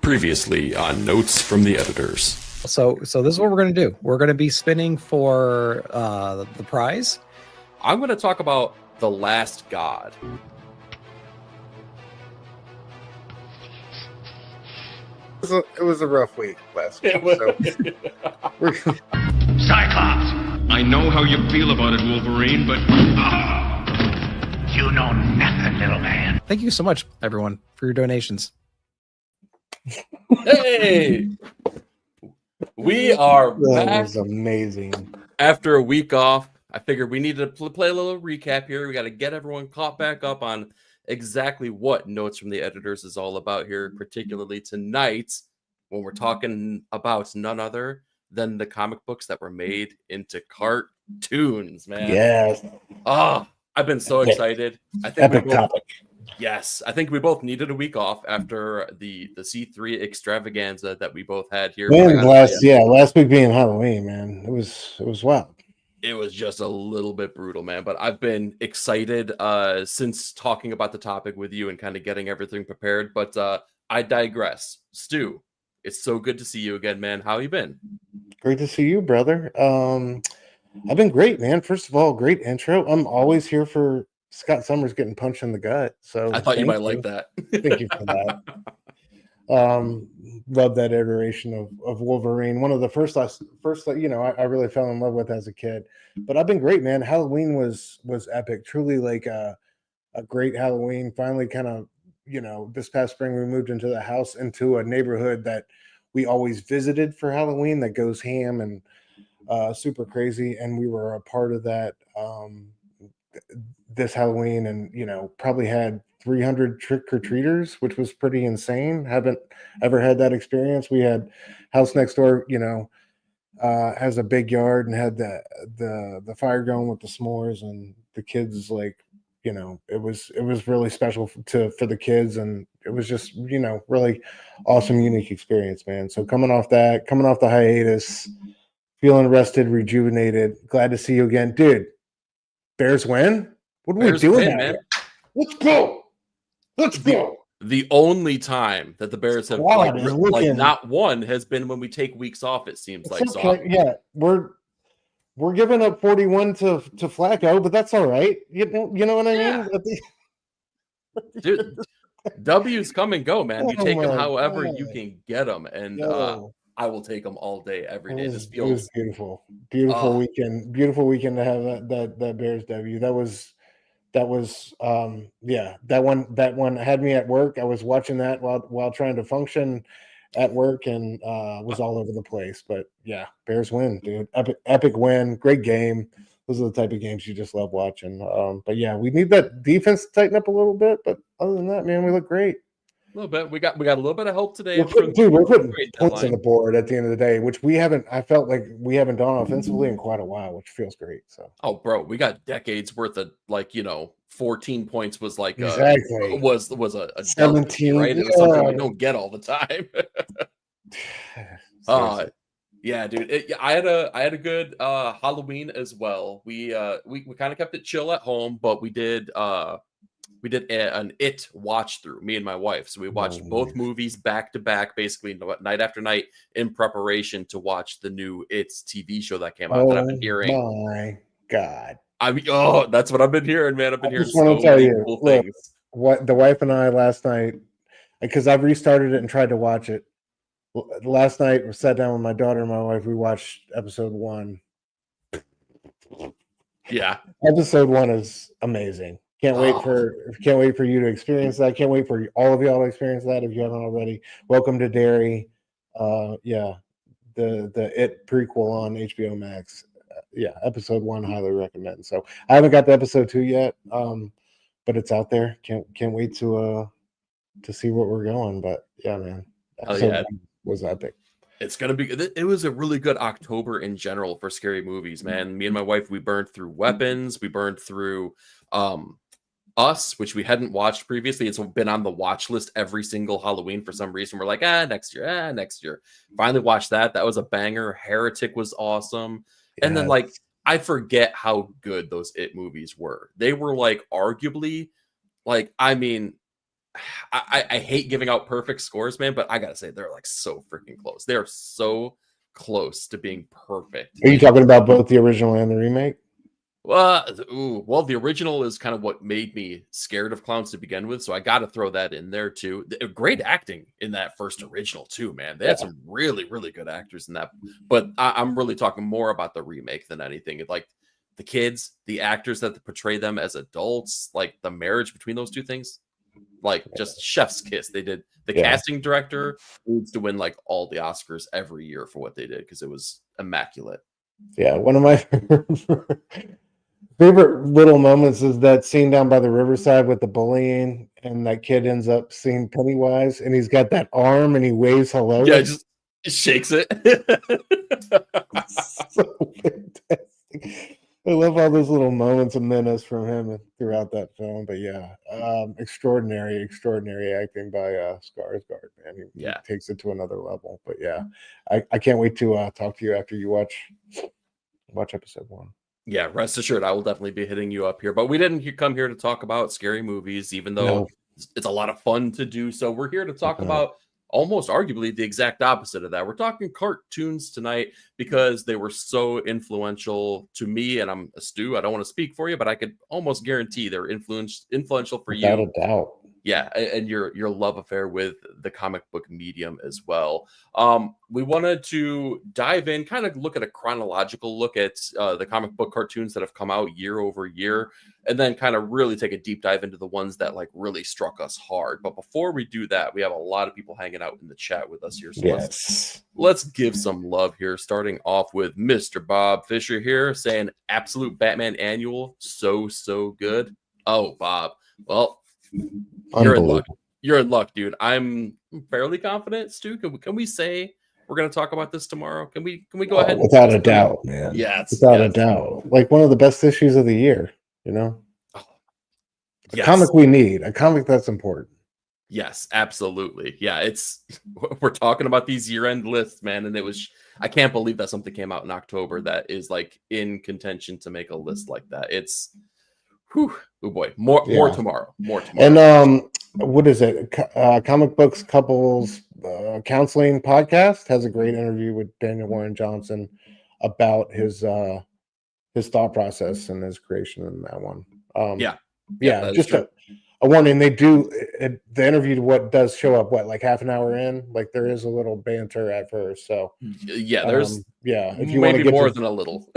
Previously on Notes from the Editors. So this is what we're going to do. We're going to be spinning for the prize. I'm going to talk about The Last God. It was a rough week last week. Cyclops! I know how you feel about it, Wolverine, but... you know nothing, little man. Thank you so much, everyone, for your donations. Hey! We are back. That was amazing. After a week off, I figured we needed to play a little recap here. We got to get everyone caught back up on exactly what Notes from the Editors is all about here, particularly tonight when we're talking about none other than the comic books that were made into cartoons, man. Yes. Oh, I've been so excited. I think Epic topic. Yes, I think we both needed a week off after the C3 extravaganza that we both had here. Man, last week being Halloween, man, it was wild. It was just a little bit brutal, man. But I've been excited since talking about the topic with you and kind of getting everything prepared. But I digress. Stu, it's so good to see you again, man. How you been? Great to see you, brother. I've been great, man. First of all, great intro. I'm always here for Scott Summers getting punched in the gut. So I thought you might like that. Thank you for that. Love that iteration of Wolverine. One of the first I really fell in love with as a kid. But I've been great, man. Halloween was epic. Truly like a great Halloween. Finally, kind of, this past spring we moved into the house into a neighborhood that we always visited for Halloween that goes ham and super crazy. And we were a part of that this Halloween, and probably had 300 trick-or-treaters, which was pretty insane. Haven't ever had that experience. We had house next door, has a big yard and had the fire going with the s'mores, and the kids, like, it was really special for the kids, and it was just really awesome, unique experience, man. So coming off the hiatus, feeling rested, rejuvenated, glad to see you again, dude. Bears win. What are we doing, man? Let's go. Let's go. The only time that the Bears have not won has been when we take weeks off. It seems like. Okay. Yeah, we're giving up 41 to Flacco, but that's all right. You know what I mean? Dude, W's come and go, man. You take them however you can get them, and I will take them all day, every day. It was beautiful, weekend, beautiful weekend to have that Bears W. That was that one had me at work. I was watching that while trying to function at work, and was all over the place. But yeah, Bears win, dude. Epic win, great game. Those are the type of games you just love watching. But yeah, we need that defense to tighten up a little bit. But other than that, man, we look great. A little bit. We got a little bit of help today. We're putting points on the board at the end of the day, which I felt like we haven't done offensively in quite a while, which feels great. So, bro, we got decades worth of 14 points was like exactly was a 17, right? It was something you don't get all the time. Yeah, dude. I had a good Halloween as well. We kind of kept it chill at home, but we did an It watch through, me and my wife. So we watched both movies back to back, basically night after night, in preparation to watch the new It's TV show that came out. That I've been hearing. My God! I mean, that's what I've been hearing, man. I've been hearing so many cool things. What the wife and I last night, because I've restarted it and tried to watch it. Last night, we sat down with my daughter and my wife. We watched episode 1. Yeah, episode 1 is amazing. Can't wait for you to experience that. Can't wait for all of y'all to experience that if you haven't already. Welcome to Derry. The It prequel on HBO Max. Episode 1, highly recommend. So I haven't got to episode 2 yet, but it's out there. Can't wait to see where we're going. But yeah, man, episode 1 was epic. It's gonna be. It was a really good October in general for scary movies, man. Me and my wife, we burned through Weapons. We burned through Us, which we hadn't watched previously. It's been on the watch list every single Halloween for some reason. We're like, next year. Finally watched that. That was a banger. Heretic was awesome. Yes. And then I forget how good those It movies were. They were arguably, I hate giving out perfect scores, man, but I gotta say they're like so freaking close. They're so close to being perfect. Are you talking about both the original and the remake? Well, the original is kind of what made me scared of clowns to begin with, so I got to throw that in there too. Great acting in that first original too, man. They had some really, really good actors in that. But I'm really talking more about the remake than anything. Like the kids, the actors that portray them as adults, like the marriage between those two things, like just chef's kiss. They did. The casting director needs to win like all the Oscars every year for what they did because it was immaculate. Yeah, one of my favorite little moments is that scene down by the riverside with the bullying, and that kid ends up seeing Pennywise, and he's got that arm, and he waves hello. Yeah, just shakes it. So fantastic. I love all those little moments of menace from him throughout that film. But yeah, extraordinary acting by Skarsgård, man. He takes it to another level. But yeah, I can't wait to talk to you after you watch episode 1. Yeah, rest assured, I will definitely be hitting you up here. But we didn't come here to talk about scary movies, even though it's a lot of fun to do. So we're here to talk about almost arguably the exact opposite of that. We're talking cartoons tonight because they were so influential to me, and I'm a Stu. I don't want to speak for you, but I could almost guarantee they're influential for you. Without a doubt. Yeah, and your love affair with the comic book medium as well. We wanted to dive in, kind of look at a chronological look at the comic book cartoons that have come out year over year, and then kind of really take a deep dive into the ones that like really struck us hard. But before we do that, we have a lot of people hanging out in the chat with us here. So let's give some love here, starting off with Mr. Bob Fisher here saying absolute Batman annual, so good. Oh, Bob. Well, you're in luck. You're in luck, dude. I'm fairly confident, Stu. Can we say we're going to talk about this tomorrow? Can we go ahead? Without a doubt, man. Yeah, without a doubt. Like one of the best issues of the year, you know? A comic we need. A comic that's important. Yes, absolutely. Yeah, we're talking about these year-end lists, man, and I can't believe that something came out in October that is like in contention to make a list like that. It's oh boy, more tomorrow. And what is it? Comic Books Couples Counseling Podcast has a great interview with Daniel Warren Johnson about his thought process and his creation in that one. Just a warning. They do the interview. What does show up? Like half an hour in? Like there is a little banter at first. So there's If you maybe more than a little.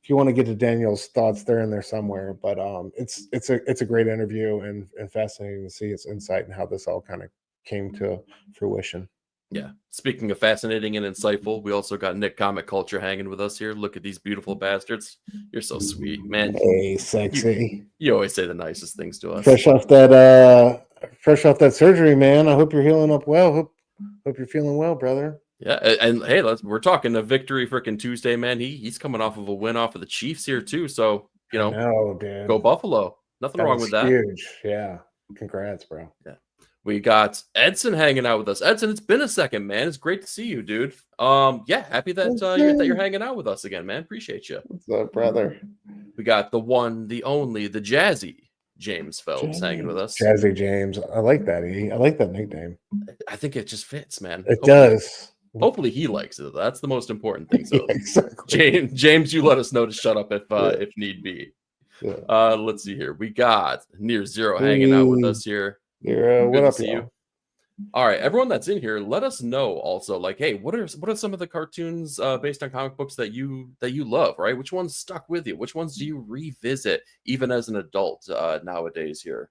If you want to get to Daniel's thoughts, they're in there somewhere. But it's a great interview and fascinating to see its insight and how this all kind of came to fruition. Yeah. Speaking of fascinating and insightful, we also got Nick Comic Culture hanging with us here. Look at these beautiful bastards. You're so sweet, man. Hey, sexy. You always say the nicest things to us. Fresh off that surgery, man. I hope you're healing up well. Hope you're feeling well, brother. Yeah, and hey, we're talking a victory freaking Tuesday, man. He's coming off of a win off of the Chiefs here too. So dude. Go Buffalo. Nothing wrong with that. Huge, yeah. Congrats, bro. Yeah. We got Edson hanging out with us. Edson, it's been a second, man. It's great to see you, dude. Happy that you're hanging out with us again, man. Appreciate you. What's up, brother? We got the one, the only, the Jazzy James Phelps hanging with us. Jazzy James. I like that. I like that nickname. I think it just fits, man. It does. Hopefully he likes it. That's the most important thing. So exactly. James, you let us know to shut up if need be. Yeah. Let's see here. We got Near Zero hanging out with us here. What up, you? All right, everyone that's in here, let us know also. Like, hey, what are some of the cartoons based on comic books that you love? Right? Which ones stuck with you? Which ones do you revisit even as an adult nowadays? Here,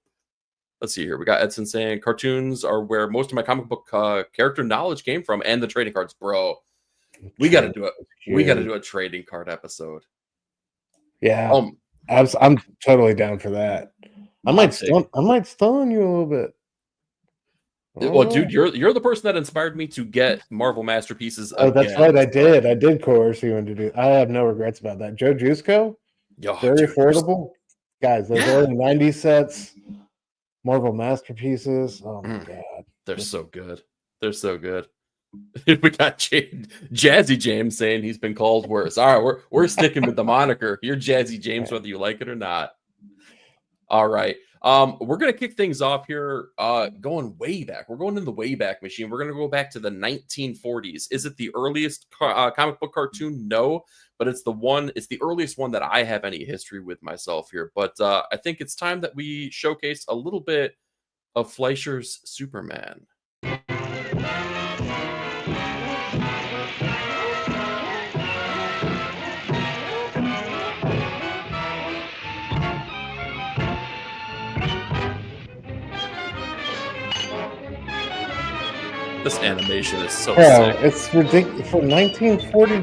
let's see here. We got Edson saying cartoons are where most of my comic book character knowledge came from, and the trading cards, bro. We got to do it. We got to do a trading card episode. Yeah, I'm totally down for that. I might stun you a little bit. Well, dude, you're the person that inspired me to get Marvel Masterpieces. Oh, that's right. I did coerce you into do. I have no regrets about that. Joe Jusco, very affordable, guys. Those early '90s sets, Marvel Masterpieces. Oh my god, they're so good. They're so good. We got Jazzy James saying he's been called worse. All right, we're sticking with the moniker. You're Jazzy James, whether you like it or not. All right. We're gonna kick things off here, going way back. We're going in the way back machine. We're gonna go back to the 1940s. Is it the earliest comic book cartoon? No, but it's the earliest one that I have any history with myself here. But I think it's time that we showcase a little bit of Fleischer's Superman. This animation is so sick. It's ridiculous for 1940.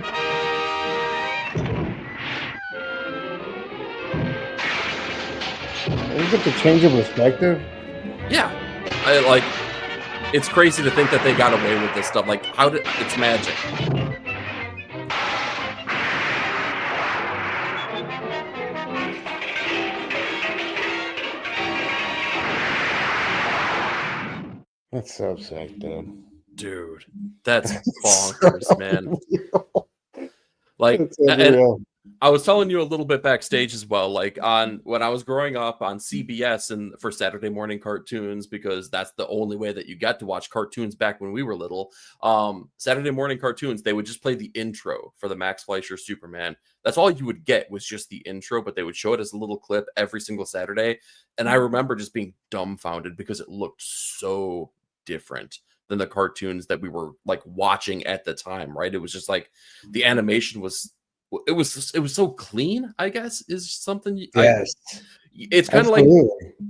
You get the change of perspective. Yeah, it's crazy to think that they got away with this stuff. Like, it's magic. That's so sick, Dude, that's bonkers, man. Like, and I was telling you a little bit backstage as well. Like, when I was growing up on CBS and for Saturday morning cartoons, because that's the only way that you got to watch cartoons back when we were little. Saturday morning cartoons, they would just play the intro for the Max Fleischer Superman. That's all you would get, was just the intro, but they would show it as a little clip every single Saturday. And I remember just being dumbfounded because it looked so different than the cartoons that we were like watching at the time, right? It was just like the animation was so clean, I guess, is something. yes, it's kind of like,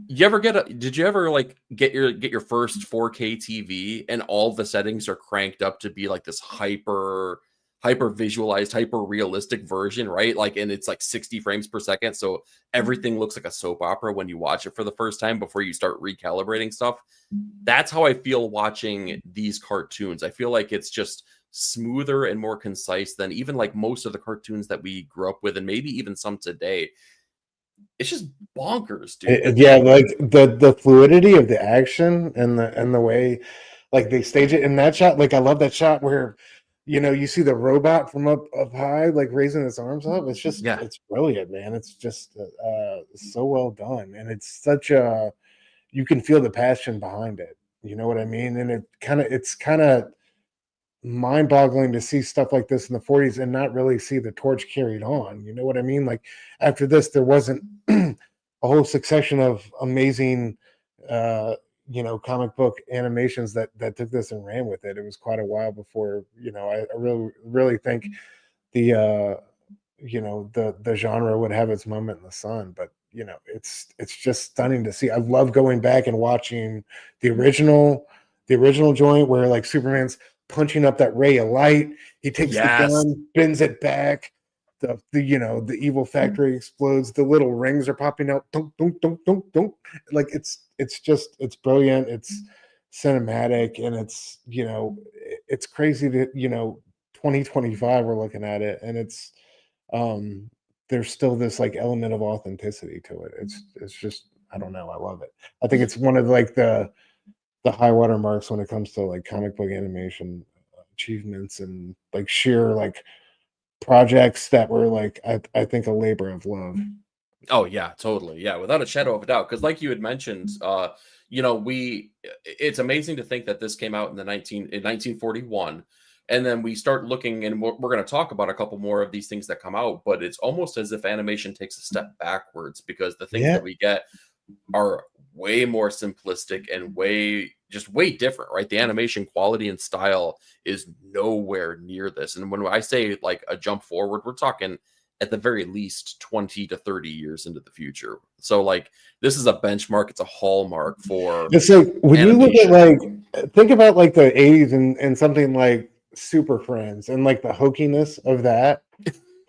did you ever like get your first 4K TV and all the settings are cranked up to be like this hyper visualized, hyper realistic version, right? Like, and it's like 60 frames per second, so everything looks like a soap opera when you watch it for the first time before you start recalibrating stuff. That's how I feel watching these cartoons. I feel like it's just smoother and more concise than even like most of the cartoons that we grew up with, and maybe even some today. It's just bonkers, dude. Yeah, like the fluidity of the action and the way like they stage it in that shot. Like, I love that shot where you see the robot from up high, like raising its arms up. It's just, it's brilliant, man. It's just so well done, and it's such a, you can feel the passion behind it. You know what I mean? And it's kind of mind-boggling to see stuff like this in the 40s and not really see the torch carried on. You know what I mean? Like, after this, there wasn't a whole succession of amazing comic book animations that took this and ran with it. It was quite a while before, I really think the genre would have its moment in the sun. But it's just stunning to see. I love going back and watching the original joint where like Superman's punching up that ray of light. He takes the gun, bends it back. The evil factory explodes. The little rings are popping out. Don't. Like, it's brilliant. It's cinematic, and it's crazy that 2025 we're looking at it, and it's there's still this like element of authenticity to it. It's just, I don't know. I love it. I think it's one of like the high water marks when it comes to like comic book animation achievements and like sheer like projects that were like I think a labor of love. Oh yeah, totally. Yeah, without a shadow of a doubt. Because like you had mentioned, it's amazing to think that this came out in 1941. And then we start looking, and we're going to talk about a couple more of these things that come out, but it's almost as if animation takes a step backwards, because the things that we get are way more simplistic and way different, right? The animation quality and style is nowhere near this. And when I say like a jump forward, we're talking at the very least 20 to 30 years into the future. So like, this is a benchmark. It's a hallmark for it's like when animation. You look at like, think about like the 80s and something like Super Friends and like the hokiness of that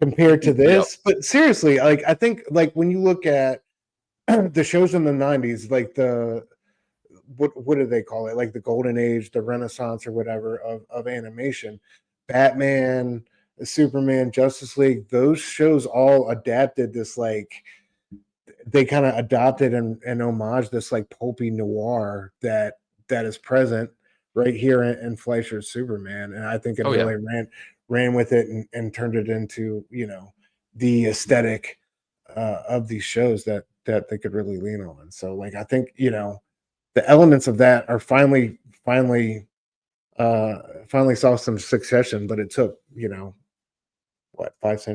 compared to this. But seriously, like, I think like when you look at the shows in the 90s, like what do they call it? Like the golden age, the Renaissance or whatever of animation, Batman, Superman, Justice League, those shows all adapted this, like, they kind of adopted and homage this like pulpy noir that is present right here in Fleischer's Superman. And I think it really ran with it and turned it into, the aesthetic of these shows that that they could really lean on. So like I think, you know, the elements of that are finally saw some succession, but it took, you know, what, 5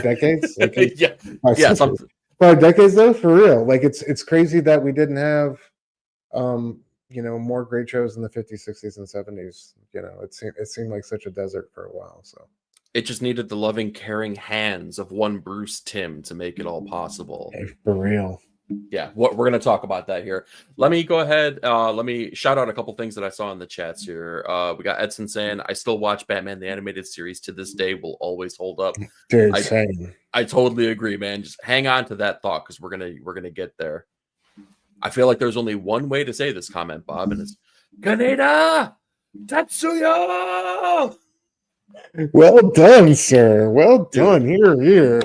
decades? Like Yeah, 5 centuries. 5 decades though, for real. Like it's crazy that we didn't have you know, more great shows in the 50s, 60s, and 70s. You know, it seemed like such a desert for a while. So it just needed the loving, caring hands of one Bruce Timm to make it all possible. hey, for real. Yeah, we're going to talk about that here. Let me go ahead. Let me shout out a couple things that I saw in the chats here. We got Edson saying, I still watch Batman the Animated Series to this day, will always hold up. Dude, same. I totally agree, man. Just hang on to that thought because we're gonna get there. I feel like there's only one way to say this comment, Bob, and it's Kaneda Tatsuya. Well done, sir. Well done. Here.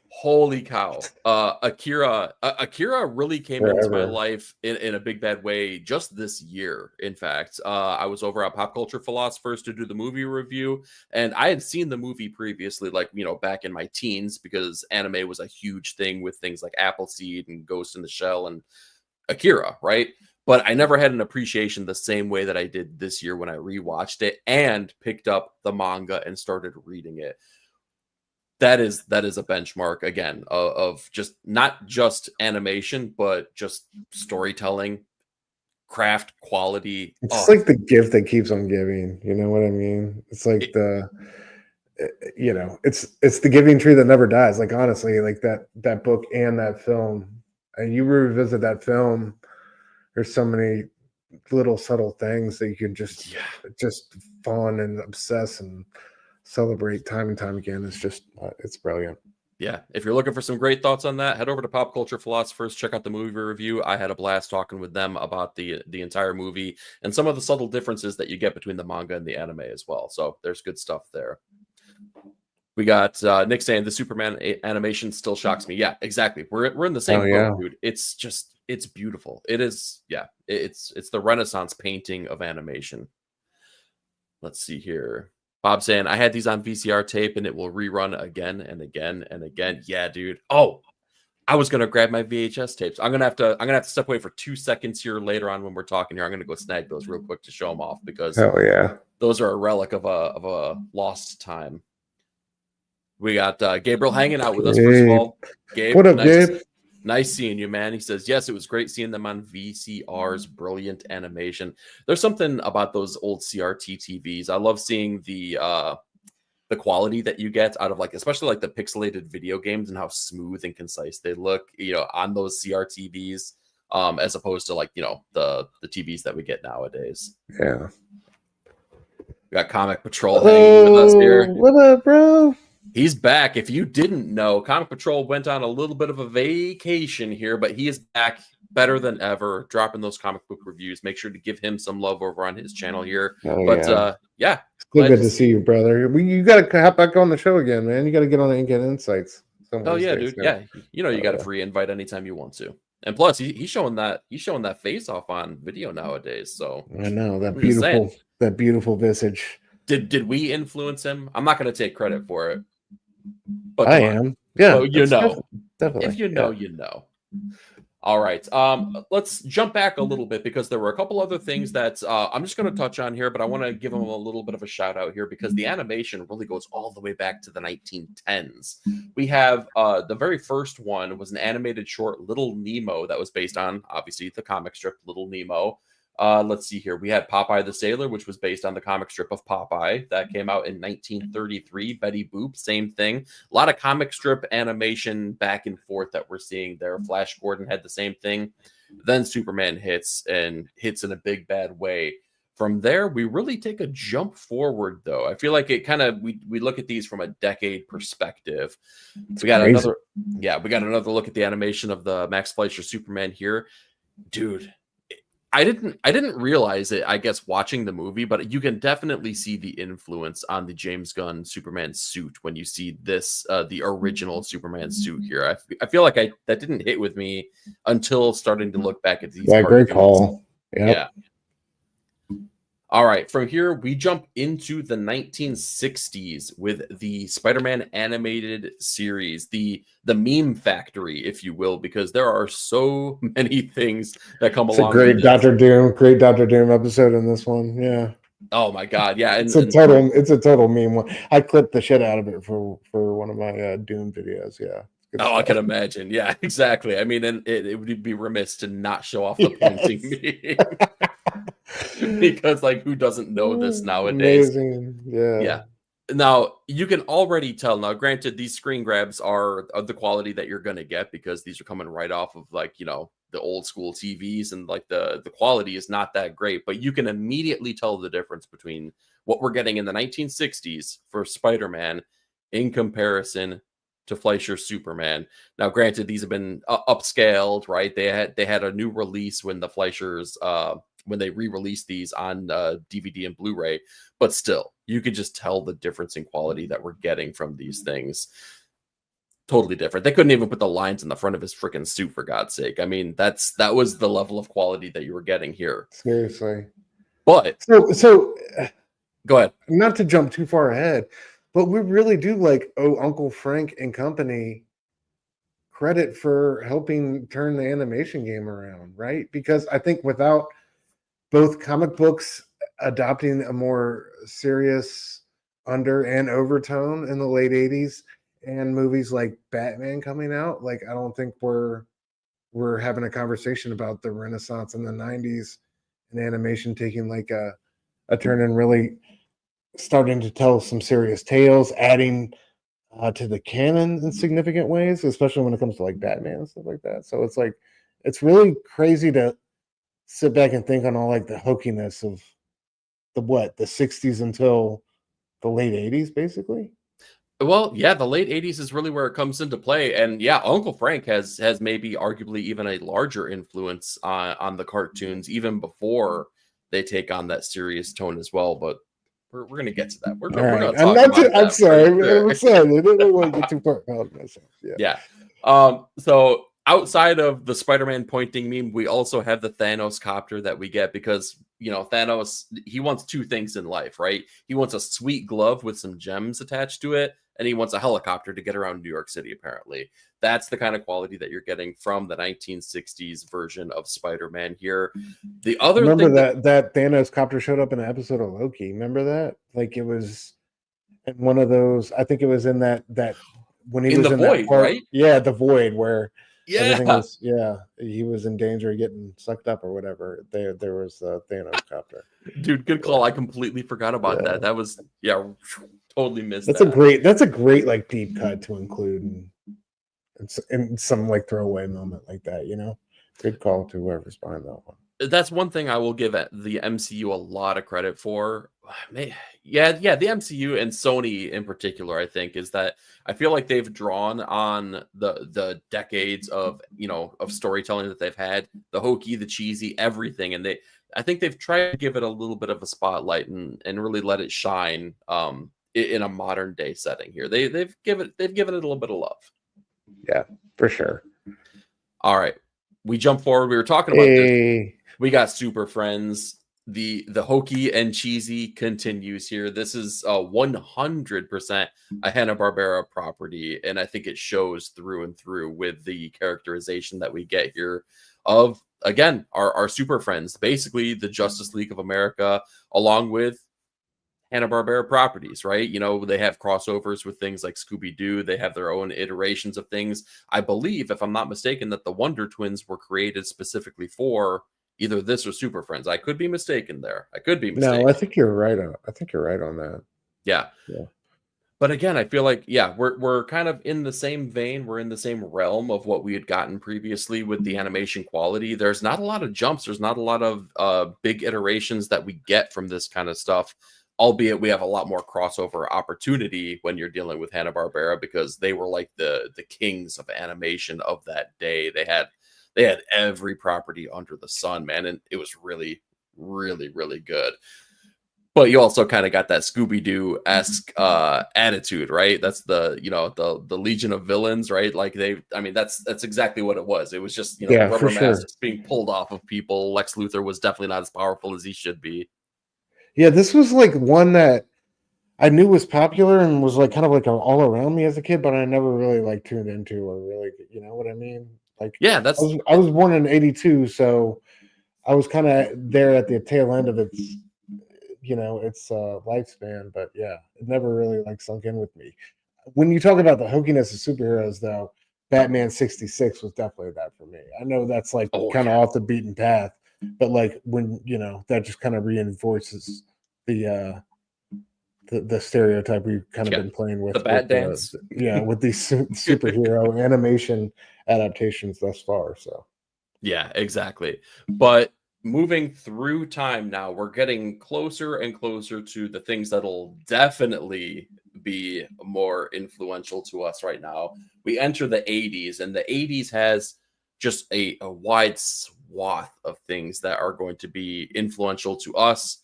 Holy cow. Akira really came into my life in a big bad way just this year. In fact, I was over at Pop Culture Philosophers to do the movie review, and I had seen the movie previously, like, you know, back in my teens, because anime was a huge thing with things like Appleseed and Ghost in the Shell and Akira, right? But I never had an appreciation the same way that I did this year when I rewatched it and picked up the manga and started reading it. That is a benchmark again of just not just animation, but just storytelling, craft quality. It's like the gift that keeps on giving. You know what I mean? It's like you know, it's the giving tree that never dies. Like honestly, like that book and that film, and you revisit that film, there's so many little subtle things that you can just fawn and obsess and celebrate time and time again. It's just it's brilliant. Yeah, if you're looking for some great thoughts on that, head over to Pop Culture Philosophers, check out the movie review. I had a blast talking with them about the entire movie and some of the subtle differences that you get between the manga and the anime as well. So there's good stuff there. We got Nick saying the Superman animation still shocks me. Yeah, exactly. We're in the same boat, dude. It's beautiful. It is. Yeah, it's the Renaissance painting of animation. Let's see here. Bob saying, I had these on VCR tape and it will rerun again and again and again. Yeah, dude. Oh, I was gonna grab my VHS tapes. I'm gonna have to step away for 2 seconds here later on when we're talking here. I'm gonna go snag those real quick to show them off because those are a relic of a lost time. We got Gabriel hanging out with us. First of all, Gabe, what up, Gabe? Nice seeing you, man. He says, yes, it was great seeing them on VCR's brilliant animation. There's something about those old CRT TVs. I love seeing the quality that you get out of, like, especially like the pixelated video games and how smooth and concise they look, you know, on those CRTVs, as opposed to, like, you know, the TVs that we get nowadays. Yeah. We got Comic Patrol hanging with us here. What up, bro? He's back. If you didn't know, Comic Patrol went on a little bit of a vacation here, but he is back better than ever, dropping those comic book reviews. Make sure to give him some love over on his channel here. Yeah. It's good to see you, brother. You got to hop back on the show again, man. You got to get on it and get insights. Oh yeah, dude. Yeah. You know, you got a free invite anytime you want to. And plus, he's showing that face off on video nowadays. So I know that beautiful visage. Did we influence him? I'm not going to take credit for it. But I am. Yeah. Well, you know. Definitely. If you know, you know. All right. Let's jump back a little bit because there were a couple other things that I'm just going to touch on here, but I want to give them a little bit of a shout out here because the animation really goes all the way back to the 1910s. We have the very first one was an animated short, Little Nemo, that was based on, obviously, the comic strip Little Nemo. Let's see here. We had Popeye the Sailor, which was based on the comic strip of Popeye. That came out in 1933. Betty Boop, same thing. A lot of comic strip animation back and forth that we're seeing there. Flash Gordon had the same thing. Then Superman hits in a big bad way. From there, we really take a jump forward, though. I feel like it kind of we look at these from a decade perspective. We got another look at the animation of the Max Fleischer Superman here. Dude, I didn't realize it, I guess, watching the movie, but you can definitely see the influence on the James Gunn Superman suit when you see this, the original Superman suit here. I feel like that didn't hit with me until starting to look back at these. Yeah, great call. Yep. Yeah. All right, from here we jump into the 1960s with the Spider-Man animated series, the meme factory, if you will, because there are so many things that come It's a along with great Doctor Doom episode in this one. Yeah. Oh my god, yeah, It's a total meme one. I clipped the shit out of it for one of my Doom videos. Yeah. Good oh, I stuff. can imagine. Yeah, exactly. I mean, and it would be remiss to not show off the Yes. pointing meme because, like, who doesn't know this nowadays? Amazing. Yeah. Yeah. Now you can already tell. Now, granted, these screen grabs are of the quality that you're going to get because these are coming right off of, like, the old school TVs, and like the quality is not that great. But you can immediately tell the difference between what we're getting in the 1960s for Spider-Man in comparison to Fleischer's Superman. Now, granted, these have been upscaled, right? They had a new release when the Fleischers when they re-released these on DVD and Blu-ray, but still, you could just tell the difference in quality that we're getting from these things. Totally different. They couldn't even put the lines in the front of his freaking suit, for God's sake. I mean, that was the level of quality that you were getting here. Seriously. But so go ahead. Not to jump too far ahead, but we really do Uncle Frank and company credit for helping turn the animation game around, right? Because I think without both comic books adopting a more serious under and overtone in the late 80s and movies like Batman coming out, like I don't think we're having a conversation about the Renaissance in the 90s and animation taking like a turn and really starting to tell some serious tales, adding to the canon in significant ways, especially when it comes to like Batman and stuff like that. So it's really crazy to sit back and think on all like the hokiness of the 60s until the late 80s, basically. Well, yeah, the late 80s is really where it comes into play. And yeah, Uncle Frank has maybe arguably even a larger influence on the cartoons, even before they take on that serious tone as well. But we're going to get to that. We're going to talk about that. I'm sorry. I'm excited. I don't want to get too far out of myself. Yeah. So outside of the Spider-Man pointing meme, we also have the Thanos copter that we get because, Thanos, he wants two things in life, right? He wants a sweet glove with some gems attached to it, and he wants a helicopter to get around New York City, apparently. That's the kind of quality that you're getting from the 1960s version of Spider-Man here. The other Remember thing that Thanos copter showed up in an episode of Loki. Remember that? Like it was in one of those, I think it was in that when he was the in void, that part, right? Yeah, the void where everything yeah. was, he was in danger of getting sucked up or whatever. There was a Thanos copter. Dude, good call. I completely forgot about that. That was totally missed. That's a great like deep cut to include in some like throwaway moment like that, Good call to whoever's behind that one. That's one thing I will give the MCU a lot of credit for. Yeah, the MCU and Sony in particular, I think, is that I feel like they've drawn on the decades of of storytelling that they've had, the hokey, the cheesy, everything, and I think they've tried to give it a little bit of a spotlight and really let it shine in a modern day setting here. They've given it a little bit of love. Yeah, for sure. All right. We jump forward. We were talking about this. We got Super Friends. The hokey and cheesy continues here. This is 100% a Hanna-Barbera property, and I think it shows through and through with the characterization that we get here of, again, our Super Friends, basically the Justice League of America, along with Hanna-Barbera properties, right? They have crossovers with things like Scooby-Doo. They have their own iterations of things. I believe, if I'm not mistaken, that the Wonder Twins were created specifically for either this or Super Friends. I could be mistaken there. I could be mistaken. No, I think you're right on that. Yeah. But again, I feel like, we're kind of in the same vein. We're in the same realm of what we had gotten previously with the animation quality. There's not a lot of jumps. There's not a lot of big iterations that we get from this kind of stuff. Albeit we have a lot more crossover opportunity when you're dealing with Hanna-Barbera because they were like the kings of animation of that day. They had every property under the sun, man, and it was really, really, really good. But you also kind of got that Scooby-Doo-esque attitude, right? That's the Legion of Villains, right? Like that's exactly what it was. It was just rubber masks being pulled off of people. Lex Luthor was definitely not as powerful as he should be. Yeah, this was like one that I knew was popular and was like kind of like all around me as a kid, but I never really like tuned into or really, you know what I mean? Like Yeah, I was born in '82, so I was kind of there at the tail end of its, its lifespan. But yeah, it never really like sunk in with me. When you talk about the hokiness of superheroes, though, Batman '66 was definitely that for me. I know that's like oh kind of yeah. off the beaten path, but like when that just kind of reinforces the the stereotype we've kind of Yeah. been playing The with Bat Dance. with these superhero animation adaptations thus far. So Yeah, exactly. But moving through time now, we're getting closer and closer to the things that'll definitely be more influential to us right now. We enter the 80s, and the 80s has just a wide swath of things that are going to be influential to us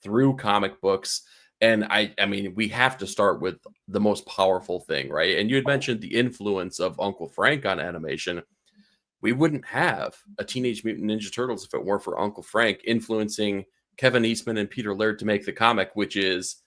through comic books. And I mean, we have to start with the most powerful thing, right? And you had mentioned the influence of Uncle Frank on animation. We wouldn't have a Teenage Mutant Ninja Turtles if it weren't for Uncle Frank influencing Kevin Eastman and Peter Laird to make the comic, which is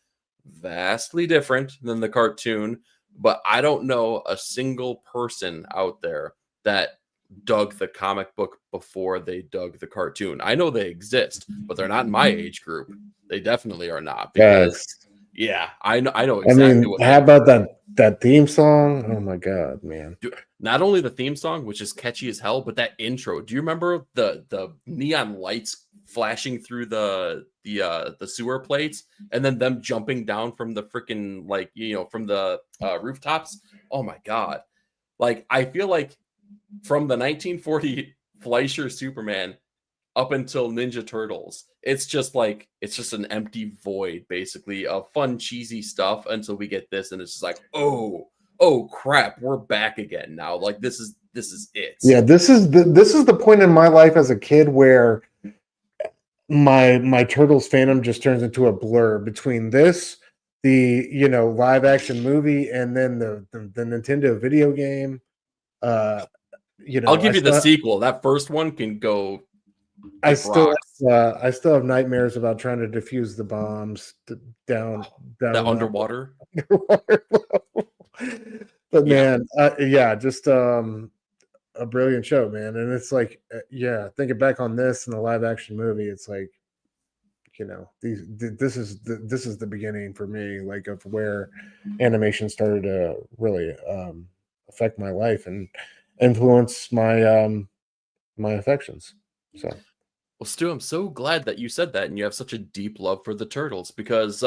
vastly different than the cartoon. But I don't know a single person out there that dug the comic book before they dug the cartoon. I know they exist, but they're not in my age group. They definitely are not because, facts. yeah, I know I exactly mean, what how about that theme song? Oh my god, man! not only the theme song, which is catchy as hell, but that intro. Do you remember the neon lights flashing through the sewer plates, and then them jumping down from the freaking from the rooftops? Oh my god! Like I feel like from the 1940 Fleischer Superman up until Ninja Turtles, it's just an empty void basically of fun cheesy stuff until we get this, and it's just like oh crap, we're back again now. Like this is it. Yeah, this is the point in my life as a kid where my Turtles fandom just turns into a blur between this, the live action movie, and then the Nintendo video game. I'll give I you the still sequel. That first one can go I kick still rocks. I still have nightmares about trying to defuse the bombs down That down underwater. underwater level. But Yeah. man, yeah, just a brilliant show, man. And it's like, yeah, thinking back on this and the live action movie, it's like, this is the beginning for me, like of where animation started to really affect my life and influence my affections. So Well, Stu, I'm so glad that you said that and you have such a deep love for the Turtles because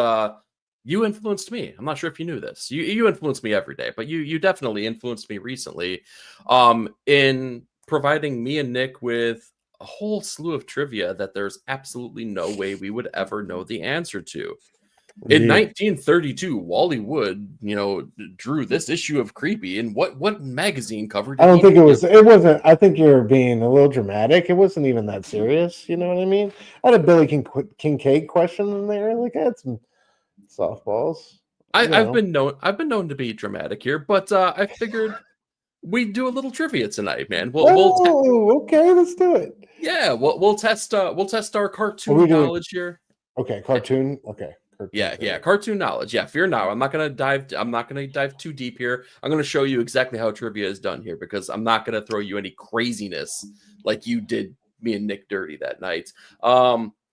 you influenced me. I'm not sure if you knew this. You influence me every day, but you definitely influenced me recently in providing me and Nick with a whole slew of trivia that there's absolutely no way we would ever know the answer to. In yeah. 1932, Wally Wood, drew this issue of Creepy. And what magazine cover I did don't he think give? it wasn't. I think you're being a little dramatic. It wasn't even that serious. You know what I mean? I had a Kincaid question in there. Like I had some softballs. I've been known to be dramatic here, but I figured we'd do a little trivia tonight, man. Oh, okay, let's do it. Yeah, we'll test our Are cartoon we doing knowledge here. okay? Cartoon. Okay, cartoon. Yeah, cartoon knowledge. Yeah, fear not. I'm not gonna dive too deep here. I'm gonna show you exactly how trivia is done here because I'm not gonna throw you any craziness like you did me and Nick dirty that night.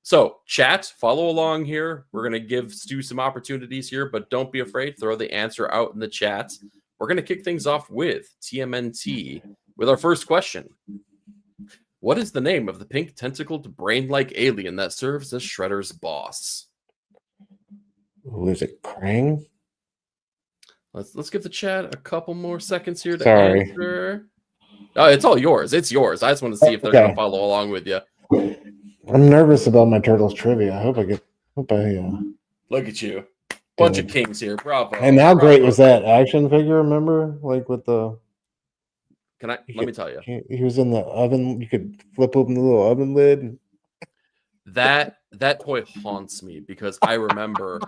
So chat, follow along here. We're gonna give Stu some opportunities here, but don't be afraid. Throw the answer out in the chat. We're gonna kick things off with TMNT with our first question. What is the name of the pink tentacled brain-like alien that serves as Shredder's boss? Who is it? Krang. Let's give the chat a couple more seconds here to Sorry. answer. Oh, it's all yours. It's yours. I just want to see if they're gonna follow along with you. I'm nervous about my Turtles trivia. I hope I Look at you, bunch of Good. kings here. Bravo. And how Bravo. great was that action figure? Remember, like with the. Let me tell you. He was in the oven. You could flip open the little oven lid. that toy haunts me because I remember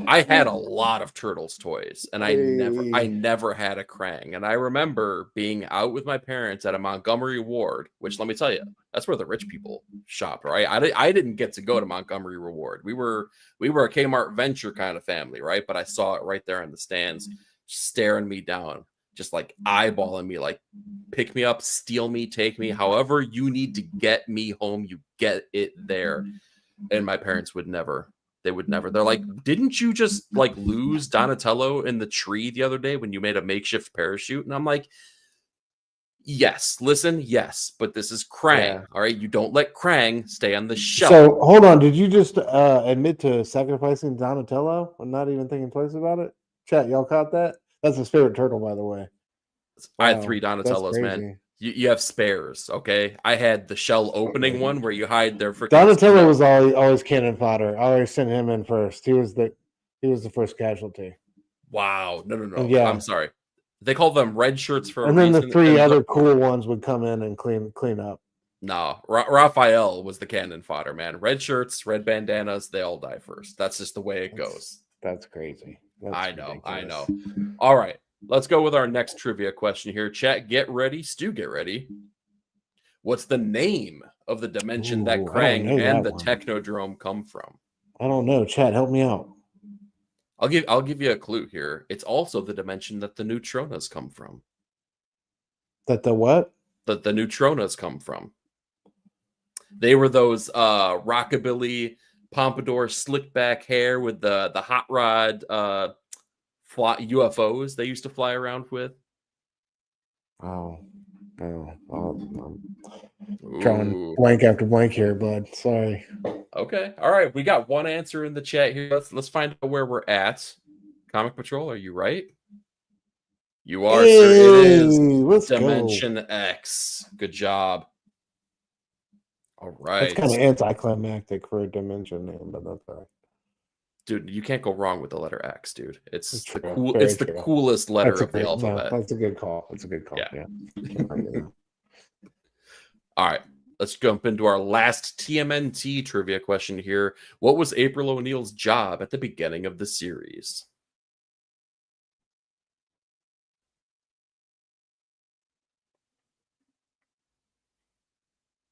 I had a lot of Turtles toys, and I never had a Krang. And I remember being out with my parents at a Montgomery Ward, which, let me tell you, that's where the rich people shop, right? I didn't get to go to Montgomery Ward. We were a Kmart Venture kind of family, right? But I saw it right there in the stands, staring me down, just like eyeballing me, like, pick me up, steal me, take me, however you need to get me home, you get it there. And my parents would never. They would never. They're like, didn't you just like lose Donatello in the tree the other day when you made a makeshift parachute? And I'm like, yes, listen, yes, but this is Krang. Yeah. All right. You don't let Krang stay on the shelf. So hold on. Did you just admit to sacrificing Donatello and not even thinking twice about it? Chat, y'all caught that? That's a spirit turtle, by the way. I had Wow, 3 that's Donatellos, man. crazy. You have spares, okay? I had the shell opening one where you hide their freaking Donatello was always cannon fodder. I always sent him in first. He was the first casualty. Wow. No. And yeah. I'm sorry. They call them red shirts for And a then reason. the 3 other cool ones would come in and clean up. No, Raphael was the cannon fodder, man. Red shirts, red bandanas, they all die first. That's just the way it goes. That's crazy. That's I know. ridiculous. All right, let's go with our next trivia question here. Chat, get ready. Stu, get ready. What's the name of the dimension that Ooh, I don't Krang know and that the one. Technodrome come from? I don't know. Chat, help me out. I'll give you a clue here. It's also the dimension that the Neutronas come from. That the what? That the Neutronas come from. They were those rockabilly pompadour slick back hair with the hot rod UFOs they used to fly around with. Oh, I'm drawing blank after blank here, bud. Sorry. Okay, all right. We got one answer in the chat here. Let's find out where we're at. Comic Patrol, are you right? You are, sir. It is Dimension X. Good job. All right. That's kind of anticlimactic for a dimension name, but that's all right. Dude, you can't go wrong with the letter X, dude. It's True, the cool. very It's the true. coolest letter That's a of the great, alphabet. no, that's a good call. That's a good call. Yeah. Can't argue that. All right, let's jump into our last TMNT trivia question here. What was April O'Neil's job at the beginning of the series?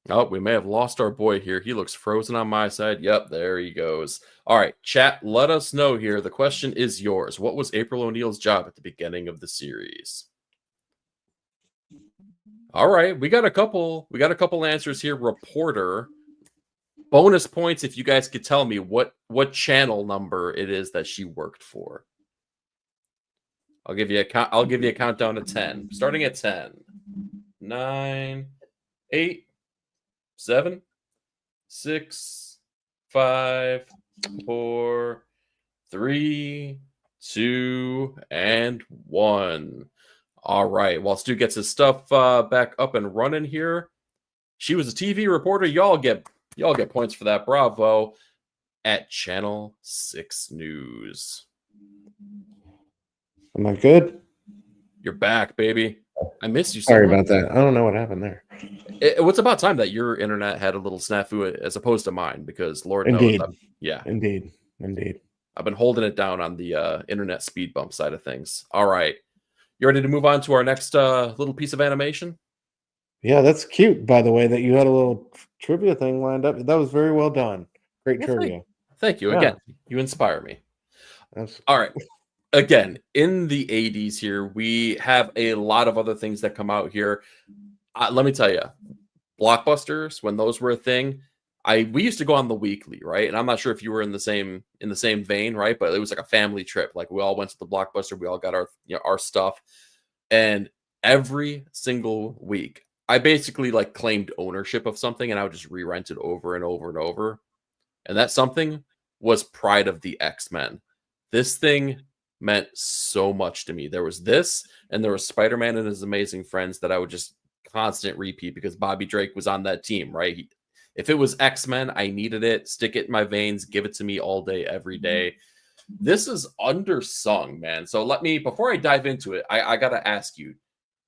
Oh, we may have lost our boy here. He looks frozen on my side. Yep, there he goes. All right, chat, let us know here. The question is yours. What was April O'Neil's job at the beginning of the series? All right, we got a couple answers here. Reporter. Bonus points if you guys could tell me what channel number it is that she worked for. I'll give you a countdown to 10. Starting at 10. 9, 8, 7, 6, 5, 4, 3, 2, and 1. All right. While Stu gets his stuff back up and running here, she was a TV reporter. Y'all get points for that. Bravo. At Channel 6 News. Am I good? You're back, baby. I miss you so Sorry much. about that. I don't know what happened there. It's about time that your internet had a little snafu as opposed to mine, because Lord Indeed. knows, Indeed. I've been holding it down on the internet speed bump side of things. All right, you ready to move on to our next little piece of animation? Yeah, that's cute, by the way, that you had a little trivia thing lined up. That was very well done. Great trivia. Thank you. Yeah. Again, you inspire me. That's... All right. Again, in the 80s here, we have a lot of other things that come out here. Let me tell you, Blockbusters, when those were a thing, we used to go on the weekly, right? And I'm not sure if you were in the same vein, right? But it was like a family trip. Like, we all went to the Blockbuster, we all got our stuff, and every single week, I basically like claimed ownership of something, and I would just re-rent it over and over and over. And that something was Pride of the X-Men. This thing meant so much to me. There was this, and there was Spider-Man and His Amazing Friends that I would just constant repeat because Bobby Drake was on that team, right? If it was X-Men, I needed it. Stick it in my veins. Give it to me all day, every day. This is undersung, man. So before I dive into it, I got to ask you,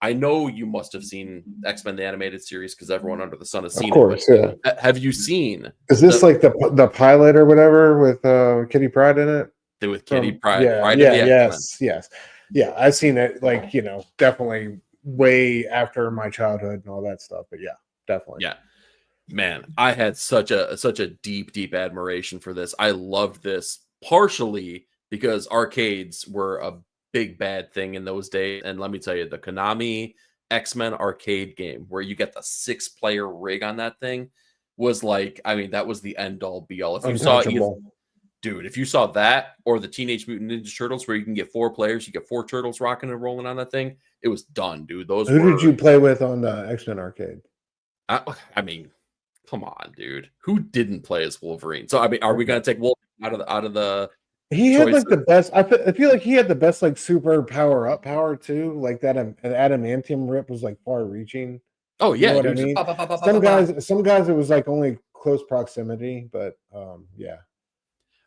I know you must have seen X-Men the animated series because everyone under the sun has seen Of course, it. yeah. Have you seen? Is this like the pilot or whatever with Kitty Pryde in it? With Kitty Pryde? Yeah, Pride yeah, of the X-Men. yes. Yeah, I've seen it. Like definitely way after my childhood and all that stuff. But yeah, definitely. Yeah. Man, I had such a deep admiration for this. I loved this partially because arcades were a big bad thing in those days. And let me tell you, the Konami X-Men arcade game where you get the 6-player rig on that thing was like, I mean, that was the end all be all. If you saw dude, if you saw that or the Teenage Mutant Ninja Turtles where you can get 4 players, you get 4 turtles rocking and rolling on that thing, it was done, dude. Who did you play with on the X-Men arcade? I mean, come on, dude. Who didn't play as Wolverine? So I mean, are we gonna take Wolverine out of the He had like the best. I feel like he had the best like super power power too. Like that an adamantium rip was like far reaching. Oh yeah, you know dude, what I mean? Some guys it was like only close proximity, but yeah.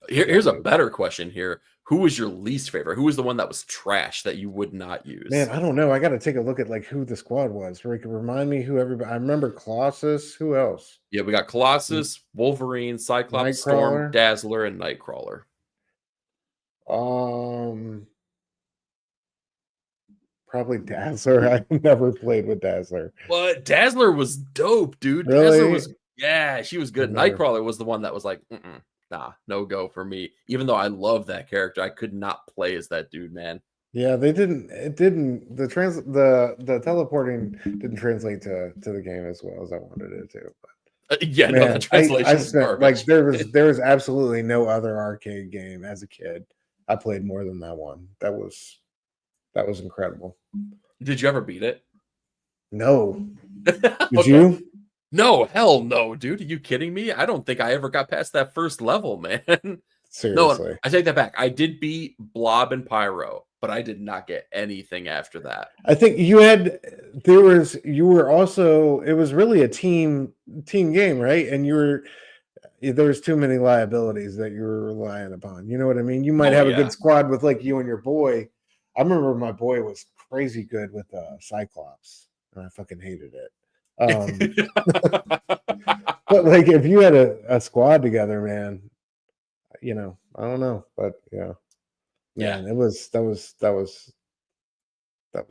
Here's a better question here. Who was your least favorite? Who was the one that was trash that you would not use? Man, I don't know. I got to take a look at like who the squad was. Where you can remind me who everybody. I remember Colossus. Who else? Yeah, we got Colossus, Wolverine, Cyclops, Storm, Dazzler, and Nightcrawler. Probably Dazzler. I never played with Dazzler. What? Dazzler was dope, dude. Really? Dazzler was, yeah, she was good. Nightcrawler was the one that was like, nah, no go for me. Even though I love that character, I could not play as that dude, man. Yeah, they didn't. It didn't. The teleporting didn't translate to the game as well as I wanted it to. But yeah, man, no, the translation is garbage. Like there was absolutely no other arcade game as a kid I played more than that one. That was incredible. Did you ever beat it? No. Did you? No, hell no, dude. Are you kidding me? I don't think I ever got past that first level, man. Seriously. No, I take that back. I did beat Blob and Pyro, but I did not get anything after that. I think you were also, it was really a team game, right? And there was too many liabilities that you were relying upon. You know what I mean? You might have a good squad with like you and your boy. I remember my boy was crazy good with Cyclops, and I fucking hated it. But like if you had a squad together, man, I don't know, but yeah, man, that was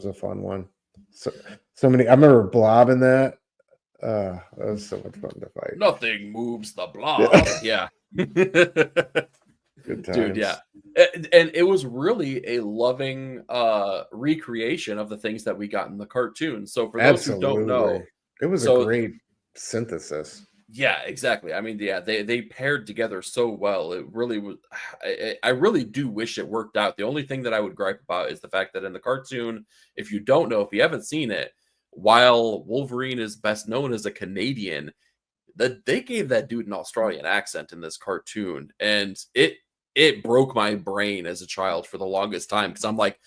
a fun one. So many. I remember Blob in that. That was so much fun to fight. Nothing moves the Blob. Yeah. Good times. Dude, yeah. And it was really a loving recreation of the things that we got in the cartoon. So for those who don't know, it was a great synthesis. Yeah, exactly. I mean, yeah, they paired together so well. It really was. I really do wish it worked out. The only thing that I would gripe about is the fact that in the cartoon, if you don't know, if you haven't seen it, while Wolverine is best known as a Canadian, they gave that dude an Australian accent in this cartoon, and it broke my brain as a child for the longest time because I'm like,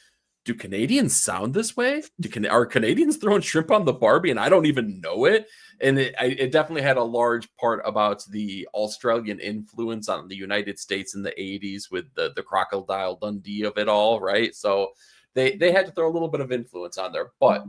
do Canadians sound this way? Are Canadians throwing shrimp on the Barbie and I don't even know it? And it definitely had a large part about the Australian influence on the United States in the 80s with the Crocodile Dundee of it all, right? So they had to throw a little bit of influence on there. But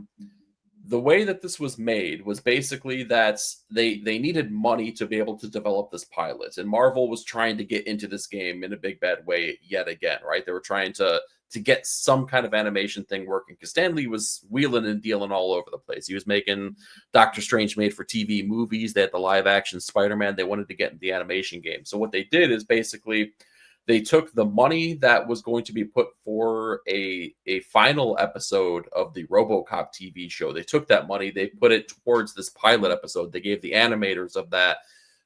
the way that this was made was basically that they needed money to be able to develop this pilot. And Marvel was trying to get into this game in a big bad way yet again, right? They were trying to get some kind of animation thing working because Stan Lee was wheeling and dealing all over the place. He was making Doctor Strange made for TV movies. They had the live action Spider-Man. They wanted to get into the animation game. So what they did is basically they took the money that was going to be put for a final episode of the RoboCop TV show. They took that money, they put it towards this pilot episode. They gave the animators of that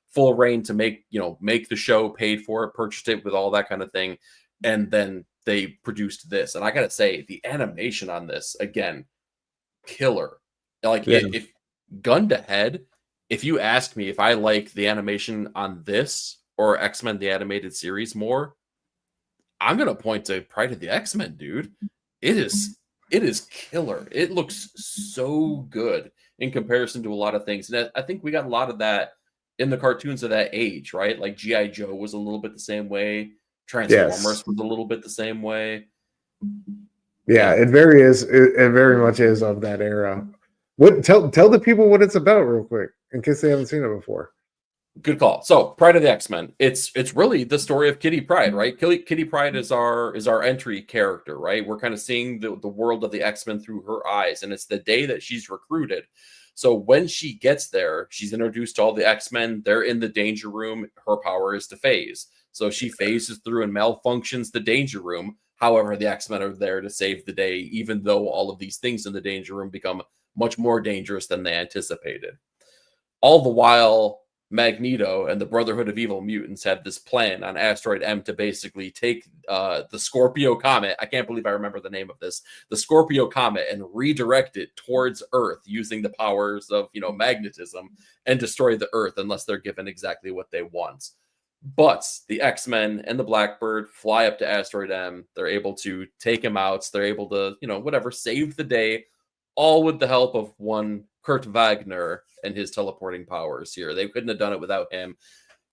full reign to make the show, paid for it, purchased it with all that kind of thing. And then they produced this. And I got to say, the animation on this, again, killer. Like if gun to head, if you ask me if I like the animation on this or X-Men the animated series more, I'm gonna point to Pride of the X-Men, dude. It is killer. It looks so good in comparison to a lot of things. And I think we got a lot of that in the cartoons of that age, right? Like G.I. Joe was a little bit the same way. Transformers was a little bit the same way. Yeah, it very is. It very much is of that era. What tell the people what it's about real quick in case they haven't seen it before. Good call. So, Pride of the X-Men. It's really the story of Kitty Pryde, right? Kitty Pryde is our entry character, right? We're kind of seeing the world of the X-Men through her eyes, and it's the day that she's recruited. So when she gets there, she's introduced to all the X-Men. They're in the danger room. Her power is to phase. So she phases through and malfunctions the danger room. However, the X-Men are there to save the day, even though all of these things in the danger room become much more dangerous than they anticipated. All the while, Magneto and the Brotherhood of Evil Mutants have this plan on Asteroid M to basically take the Scorpio Comet. I can't believe I remember the name of this. The Scorpio Comet, and redirect it towards Earth using the powers of, magnetism, and destroy the Earth unless they're given exactly what they want. But the X-Men and the Blackbird fly up to Asteroid M. They're able to take him out. They're able to, save the day, all with the help of one Kurt Wagner and his teleporting powers here. They couldn't have done it without him.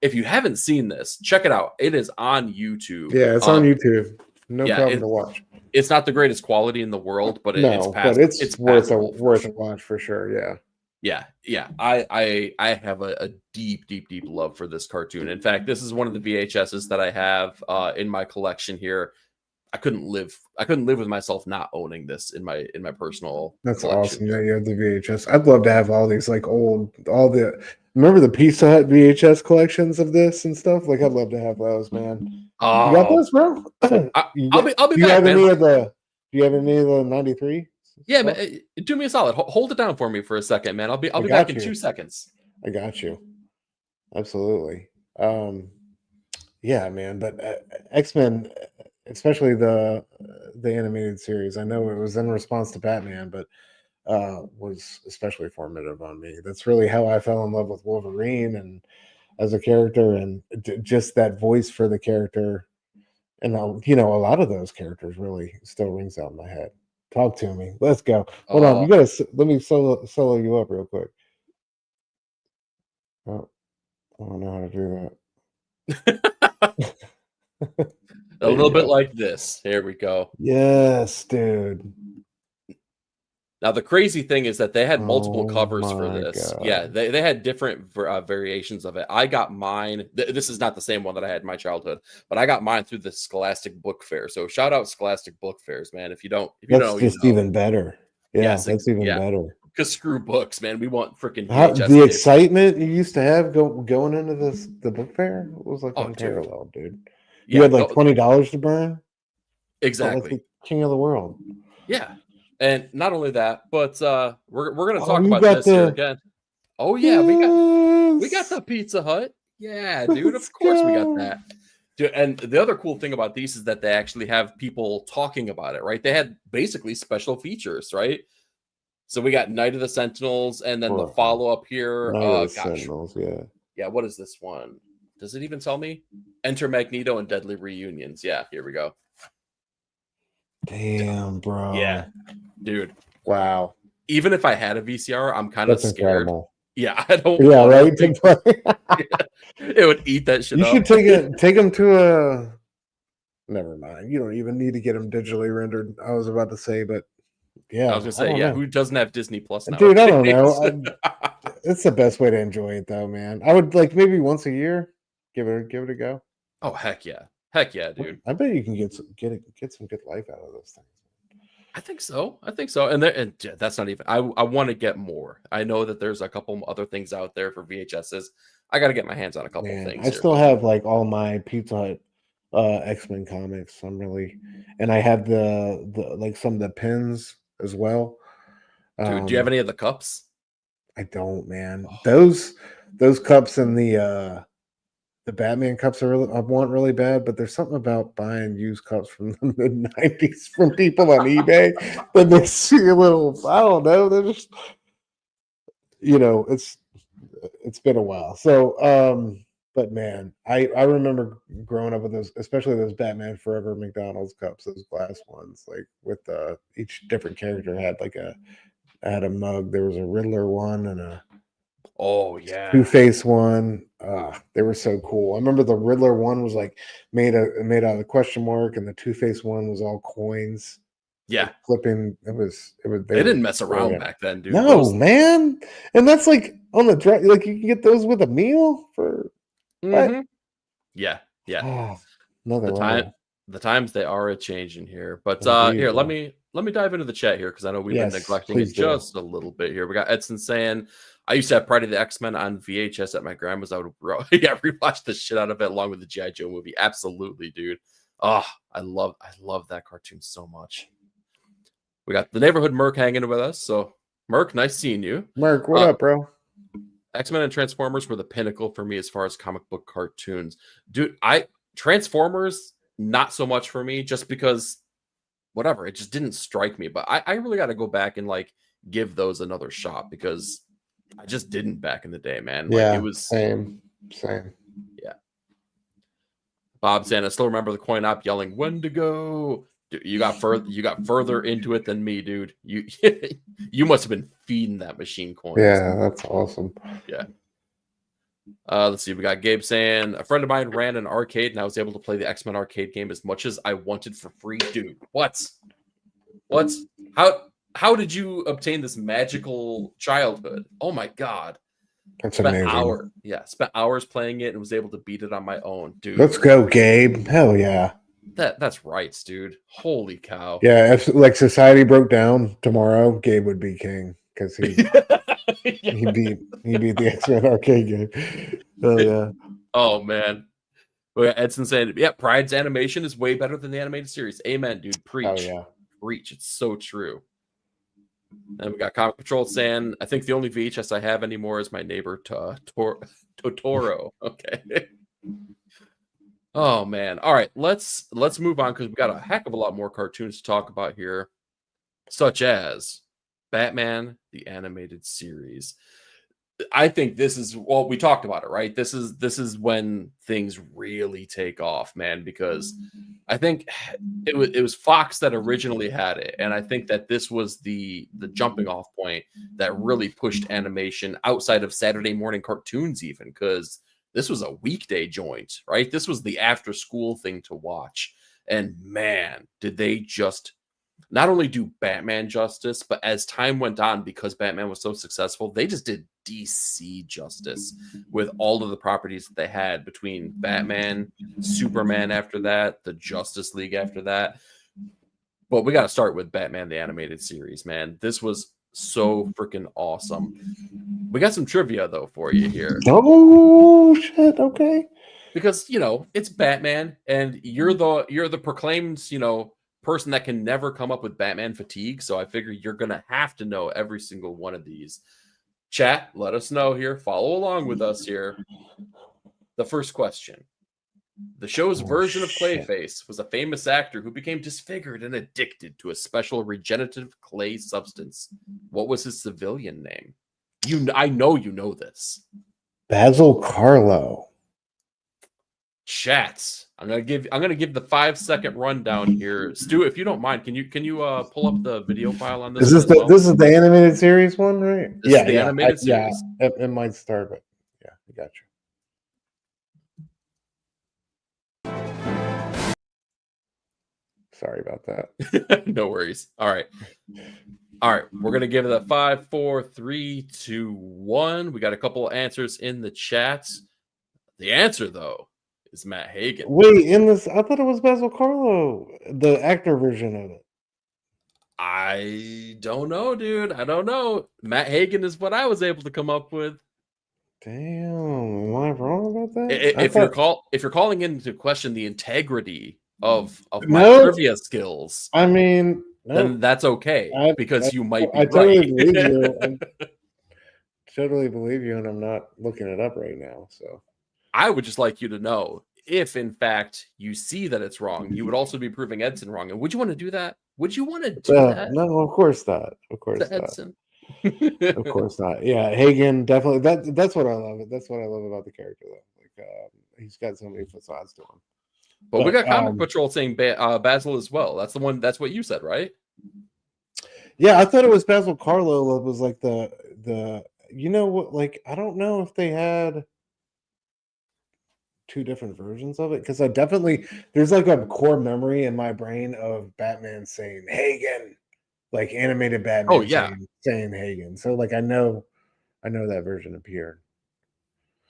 If you haven't seen this, check it out. It is on YouTube. Yeah, it's on YouTube. No problem to watch. It's not the greatest quality in the world, but it's worth a watch for sure. Yeah. I have a deep love for this cartoon. In fact, this is one of the VHSs that I have in my collection here. I couldn't live with myself not owning this in my personal. That's collection. Awesome. Yeah, you have the VHS. I'd love to have all these remember the Pizza Hut VHS collections of this and stuff? Like, I'd love to have those, man. You got those, bro? I'll be back, man. Do you have any of the 93? Yeah, man, do me a solid. Hold it down for me for a second, man. I'll be back in 2 seconds. I got you. Absolutely. Yeah, man. But X-Men, especially the animated series, I know it was in response to Batman, but was especially formative on me. That's really how I fell in love with Wolverine and as a character, and just that voice for the character. And a lot of those characters really still rings out in my head. Talk to me. Let's go. Hold on. Let me solo you up real quick. Oh, I don't know how to do that. A little bit like this. Here we go. Yes, dude. Now, the crazy thing is that they had multiple covers for this. God. Yeah, they had different variations of it. I got mine. This is not the same one that I had in my childhood, but I got mine through the Scholastic Book Fair. So shout out Scholastic Book Fairs, man. If you don't know, just even better. Yeah, that's even better. Because screw books, man. We want freaking the excitement you used to have going into the book fair was like unparalleled, dude. You had like $20 to burn. Exactly. Like the king of the world. Yeah. And not only that, but we're going to talk about this here again. Oh yeah, we got the Pizza Hut. Yeah, dude. Of course we got that. Dude, and the other cool thing about these is that they actually have people talking about it, right? They had basically special features, right? So we got Night of the Sentinels, and then the follow-up here. Sentinels, yeah. Yeah, what is this one? Does it even tell me? Enter Magneto and Deadly Reunions. Yeah, here we go. Damn, bro. Yeah, dude. Wow. Even if I had a VCR, I'm kind of scared. Incredible. Yeah, I don't. Yeah, right. It would eat that shit. You should take them to a. Never mind. You don't even need to get them digitally rendered. I was about to say, but yeah, I was gonna say, yeah. Who doesn't have Disney Plus now? Dude, I don't know. It's the best way to enjoy it, though, man. I would like maybe once a year give it a go. Oh heck yeah, dude. I bet you can get some good life out of those things. I think so. And that's not even. I want to get more. I know that there's a couple other things out there for VHSs. I got to get my hands on a couple things. I still have like all my Pizza Hut X-Men comics. And I have the like some of the pins as well. Dude, do you have any of the cups? I don't, man. Those cups and the Batman cups I want really bad, but there's something about buying used cups from the mid-90s from people on eBay that makes you a little, I don't know, they're just, it's been a while. So, but man, I remember growing up with those, especially those Batman Forever McDonald's cups, those glass ones, like with each different character had a mug. There was a Riddler one and a Two-Face one. They were so cool. I remember the Riddler one was like made out of the question mark, and the Two-Face one was all coins. Yeah, flipping. It was. they didn't mess around brilliant. back then, dude. No, man, and that's like on the drive. Like you can get those with a meal for what? Yeah, yeah. Oh, another The level. times they are a changing here. But Indeed, here, let bro. me dive into the chat here because I know we've been Yes, neglecting please it do. just a little bit here. We got Edson saying, I used to have Pride of the X-Men on VHS at my grandma's. I would rewatch the shit out of it along with the G.I. Joe movie. Absolutely, dude. Oh, I love that cartoon so much. We got the neighborhood Merc hanging with us. So Merc, nice seeing you. Mark, what up, bro? X-Men and Transformers were the pinnacle for me as far as comic book cartoons. Dude, Transformers, not so much for me, just because whatever, it just didn't strike me. But I really got to go back and like give those another shot because I just didn't back in the day, man. Like Yeah, it was same. yeah. Bob saying I still remember the coin op yelling when to go. Dude, you got further into it than me, dude. You you must have been feeding that machine coins. Yeah, that's awesome. Yeah. Let's see. We got Gabe saying a friend of mine ran an arcade and I was able to play the X-Men arcade game as much as I wanted for free. Dude, what? How did you obtain this magical childhood? Oh my god. That's Spent amazing. spent hours playing it and was able to beat it on my own, dude. Let's go, Gabe. Hell yeah. That's rights, dude. Holy cow. Yeah, if like society broke down tomorrow, Gabe would be king because he beat the X-Men arcade game. Oh yeah. Oh man. We got Edson saying, yeah, Pride's animation is way better than the animated series. Amen, dude. Preach. Oh yeah. Preach. It's so true. And we got Comic Patrol saying, I think the only VHS I have anymore is my neighbor Totoro. Okay. Oh man. All right, let's move on because we got a heck of a lot more cartoons to talk about here, such as Batman the Animated Series. I think this is, well, we talked about it, right? This is when things really take off, man, because I think it was Fox that originally had it, and I think that this was the jumping off point that really pushed animation outside of Saturday morning cartoons, even because this was a weekday joint, right? This was the after school thing to watch, and man, did they just not only do Batman justice, but as time went on, because Batman was so successful, they just did DC justice with all of the properties that they had between Batman, Superman after that, the Justice League after that. But we got to start with Batman the Animated Series, man. This was so freaking awesome. We got some trivia, though, for you here. Oh, shit. Okay. Because, you know, it's Batman, and you're the proclaimed, you know, person that can never come up with Batman fatigue, so I figure you're gonna have to know every single one of these. Chat, let us know here. Follow along with us here. The first question: the show's version of Clayface was a famous actor who became disfigured and addicted to a special regenerative clay substance. What was his civilian name? I know you know this. Basil Carlo. Chats. I'm gonna give the 5-second rundown here. Stu, if you don't mind, can you pull up the video file on this? This is the animated series one, right? This is the animated series. Yeah, it might start, but yeah, I got you. Sorry about that. No worries. All right. We're gonna give it a 5, 4, 3, 2, 1. We got a couple answers in the chats. The answer, though, is Matt Hagen. Wait, in this, I thought it was Basil Carlo, the actor version of it. I don't know, dude. I don't know. Matt Hagen is what I was able to come up with. Damn, am I wrong about that? If you're calling in to question the integrity of my trivia skills, I mean, then that's okay because you might be I totally right. believe you. I totally believe you, and I'm not looking it up right now. So I would just like you to know if, in fact, you see that it's wrong, you would also be proving Edson wrong. And would you want to do that? Would you want to do that? No, of course not. Of course not. Edson. Of course not. Yeah, Hagen definitely. That's what I love. That's what I love about the character, though. Like he's got so many facades to him. But we got Comic Patrol saying Basil as well. That's the one. That's what you said, right? Yeah, I thought it was Basil Carlo. That was like the. You know what? Like I don't know if they had two different versions of it, because I definitely there's like a core memory in my brain of Batman saying Hagen, like animated Batman Oh yeah. saying Hagen. So like I know that version appeared.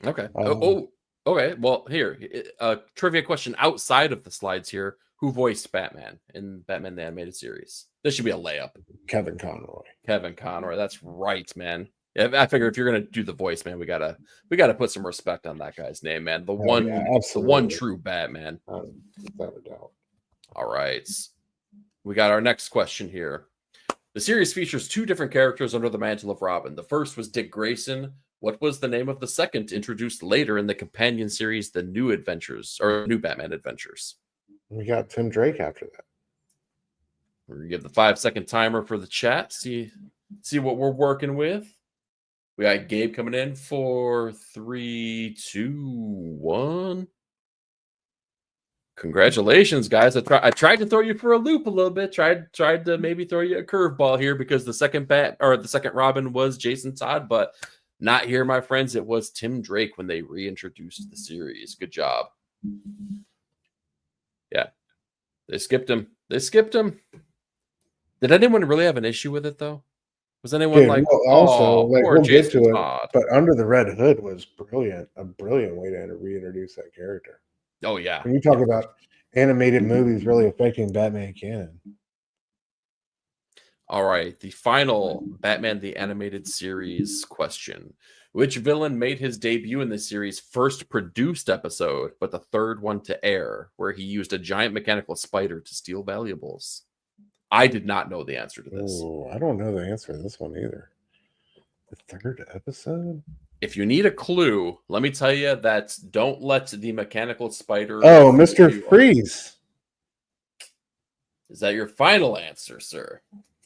Okay. Okay. Well, here, a trivia question outside of the slides here. Who voiced Batman in Batman the Animated Series? This should be a layup. Kevin Conroy. Kevin Conroy. That's right, man. Yeah, I figure if you're gonna do the voice, man, we gotta put some respect on that guy's name, man. The one true Batman. Without a doubt. All right. We got our next question here. The series features two different characters under the mantle of Robin. The first was Dick Grayson. What was the name of the second, introduced later in the companion series, The New Adventures, or New Batman Adventures? We got Tim Drake after that. We're gonna give the 5-second timer for the chat. See what we're working with. We got Gabe coming in for 3, 2, 1. Congratulations, guys! I tried to throw you for a loop a little bit. Tried to maybe throw you a curveball here because the second Robin was Jason Todd, but not here, my friends. It was Tim Drake when they reintroduced the series. Good job. Yeah, they skipped him. Did anyone really have an issue with it though? Was anyone like, also, like, poor we'll Jason get to Todd? But Under the Red Hood was brilliant. A brilliant way to reintroduce that character. Oh yeah. When you talk about animated movies really affecting Batman canon. All right, the final Batman the Animated Series question. Which villain made his debut in the series' first produced episode, but the third one to air, where he used a giant mechanical spider to steal valuables? I did not know the answer to this. Oh, I don't know the answer to this one either. The third episode? If you need a clue, let me tell you that don't let the mechanical spider... Oh, Mr. Freeze. Is that your final answer, sir?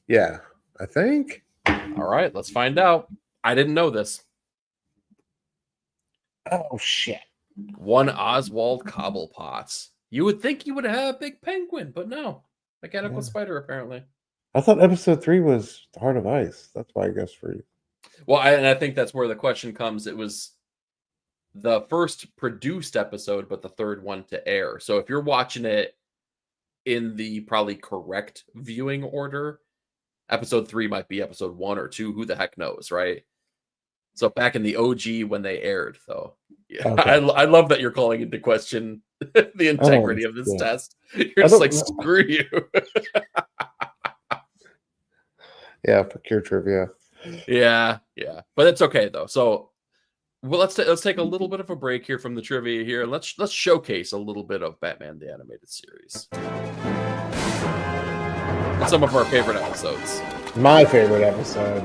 Yeah, I think. All right, let's find out. I didn't know this. Oh, shit. One Oswald Cobblepot. You would think you would have a big penguin, but no. Mechanical spider, apparently. I thought episode 3 was the Heart of Ice. That's why I guess Freeze. Well, and I think that's where the question comes. It was the first produced episode, but the third one to air. So if you're watching it in the probably correct viewing order, episode 3 might be episode 1 or 2. Who the heck knows, right? So back in the OG when they aired, though. Yeah, okay. I love that you're calling into question the integrity of this test. You're just like, screw you. Yeah, procure trivia. Yeah. But it's okay, though. So well, let's take a little bit of a break here from the trivia here. Let's showcase a little bit of Batman the Animated Series. And some of our favorite episodes. My favorite episode.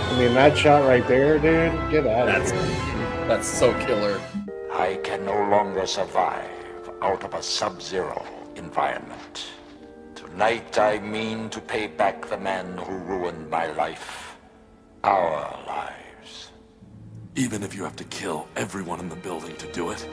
I mean, that shot right there, dude. Get out of here. That's so killer. I can no longer survive out of a sub-zero environment. Tonight I mean to pay back the man who ruined my life. Our lives. Even if you have to kill everyone in the building to do it.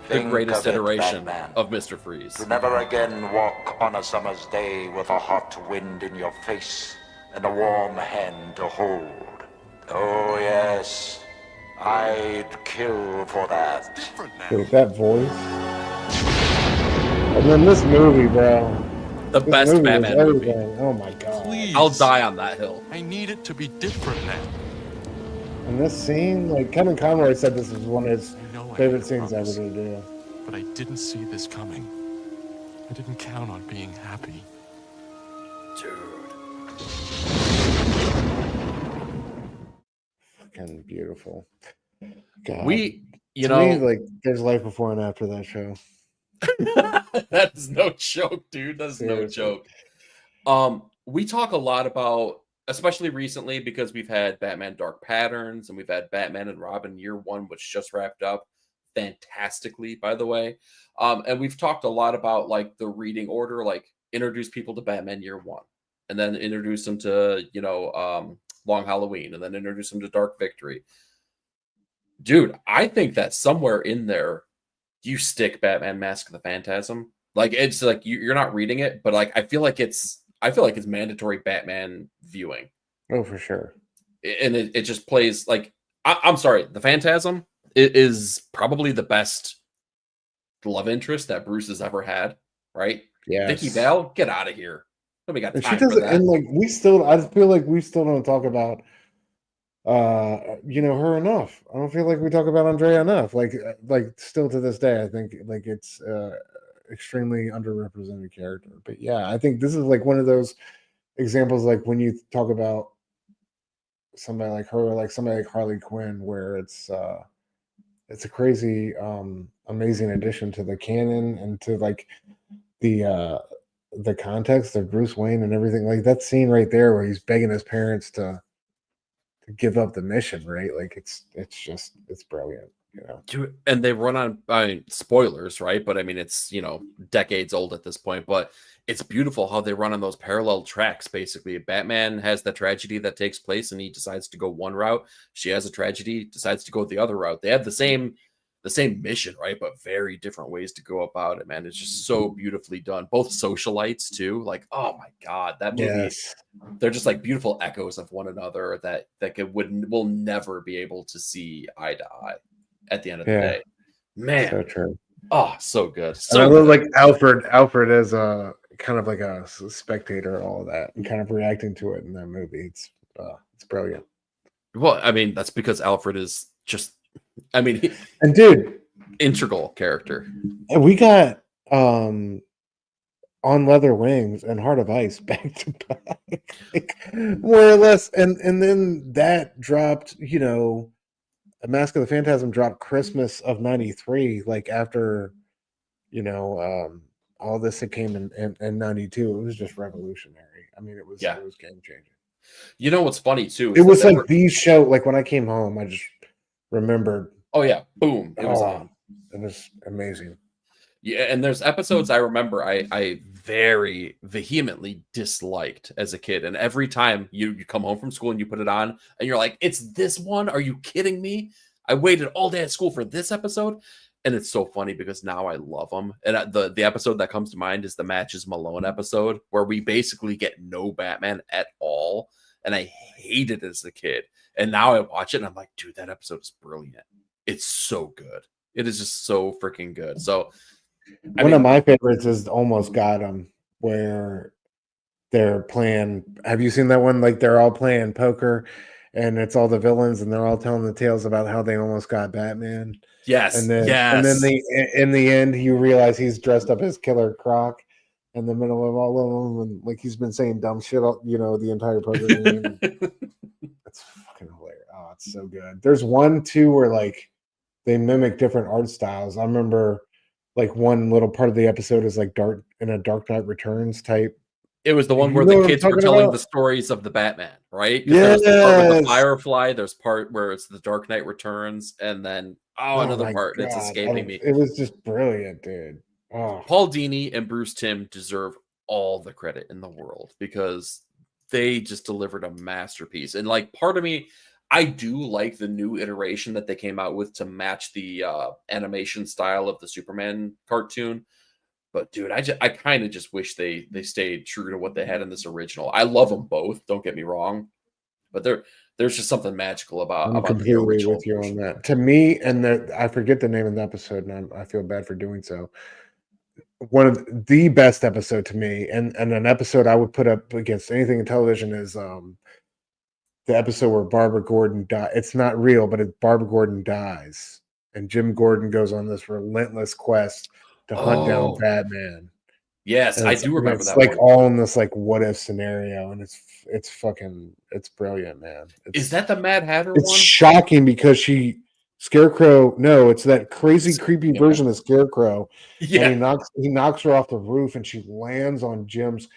The greatest iteration of Mr. Freeze. To never again walk on a summer's day with a hot wind in your face and a warm hand to hold. Oh yes, I'd kill for that. Dude, that voice. And then this movie, bro. The best Batman movie. Oh my god. Please. I'll die on that hill. I need it to be different now. And this scene, like Kevin Conroy said this is one of his favorite scenes ever to do. But I didn't see this coming. I didn't count on being happy. Dude. Fucking beautiful. God. We, you to know, me, like there's life before and after that show. That is no joke, dude. That's no joke. We talk a lot about, especially recently, because we've had Batman Dark Patterns and we've had Batman and Robin Year One, which just wrapped up fantastically, by the way. And we've talked a lot about like the reading order, like introduce people to Batman Year One, and then introduce them to, you know, Long Halloween, and then introduce them to Dark Victory. Dude, I think that somewhere in there, you stick Batman Mask of the Phantasm. Like it's like you're not reading it, but like I feel like it's mandatory Batman viewing. Oh, for sure. And it just plays like I'm sorry, the Phantasm is probably the best love interest that Bruce has ever had, right? Vicky Yes. Vale, get out of here. Nobody got And she time for doesn't, that. and like I feel like we still don't talk about her enough. I don't feel like we talk about Andrea enough. Like still to this day, I think like it's extremely underrepresented character. But yeah, I think this is like one of those examples, like when you talk about somebody like her, like somebody like Harley Quinn, where it's a crazy amazing addition to the canon and to like the context of Bruce Wayne and everything. Like that scene right there where he's begging his parents to give up the mission, right? Like it's brilliant, you know. And they run on, I mean, spoilers, right? But I mean, it's, decades old at this point, but it's beautiful how they run on those parallel tracks. Basically, Batman has the tragedy that takes place and he decides to go one route. She has a tragedy, decides to go the other route. They have the same mission, right? But very different ways to go about it, man. It's just so beautifully done. Both socialites too. Like, oh my God, that movie. Yes. They're just like beautiful echoes of one another that will never be able to see eye to eye at the end of the day. Man. So true. Oh, so good. So and I love like Alfred as a kind of like a spectator, all of that, and kind of reacting to it in that movie. It's brilliant. Well, I mean, that's because Alfred is just, I mean, and dude, integral character. And we got On Leather Wings and Heart of Ice back to back, like, more or less, and then that dropped. A Mask of the Phantasm dropped Christmas of '93, like after, all this that came in '92. It was just revolutionary. I mean, it was game changing. You know what's funny too? It was like the show. Like when I came home, I just remembered. Oh yeah, boom! It was on. It was amazing. Yeah, and there's episodes I remember I very vehemently disliked as a kid, and every time you come home from school and you put it on, and you're like, "It's this one? Are you kidding me? I waited all day at school for this episode." And it's so funny because now I love them. And the episode that comes to mind is the Matches Malone episode, where we basically get no Batman at all, and I hated it as a kid. And now I watch it and I'm like, dude, that episode is brilliant. It's so good. It is just so freaking good. So one of my favorites is Almost Got 'Em, where they're playing. Have you seen that one? Like they're all playing poker, and it's all the villains, and they're all telling the tales about how they almost got Batman. Yes, and then in the end, you realize he's dressed up as Killer Croc in the middle of all of them, and like he's been saying dumb shit, the entire poker game. That's fucking hilarious. Oh, it's so good. There's one too where like they mimic different art styles. I remember like one little part of the episode is like Dark Knight Returns type. It was the one where the kids were telling the stories of the Batman, right? Yes. There's part with the Firefly. There's part where it's the Dark Knight Returns, and then another part that's escaping me. It was just brilliant, dude. Oh. Paul Dini and Bruce Timm deserve all the credit in the world because they just delivered a masterpiece. And like part of me, I do like the new iteration that they came out with to match the animation style of the Superman cartoon. But dude, I kind of just wish they stayed true to what they had in this original. I love them both. Don't get me wrong, but there's just something magical about the original. With you on that. To me, and I forget the name of the episode, and I feel bad for doing so. One of the best episode to me, and an episode I would put up against anything in television is the episode where Barbara Gordon died. It's not real, but Barbara Gordon dies, and Jim Gordon goes on this relentless quest to hunt down Batman. Yes, I do remember that. It's like all in this like what if scenario, and it's brilliant, man. Is that the Mad Hatter it's one? It's shocking because Scarecrow. No, it's that crazy, creepy version of Scarecrow. Yeah, and he knocks her off the roof, and she lands on Jim's.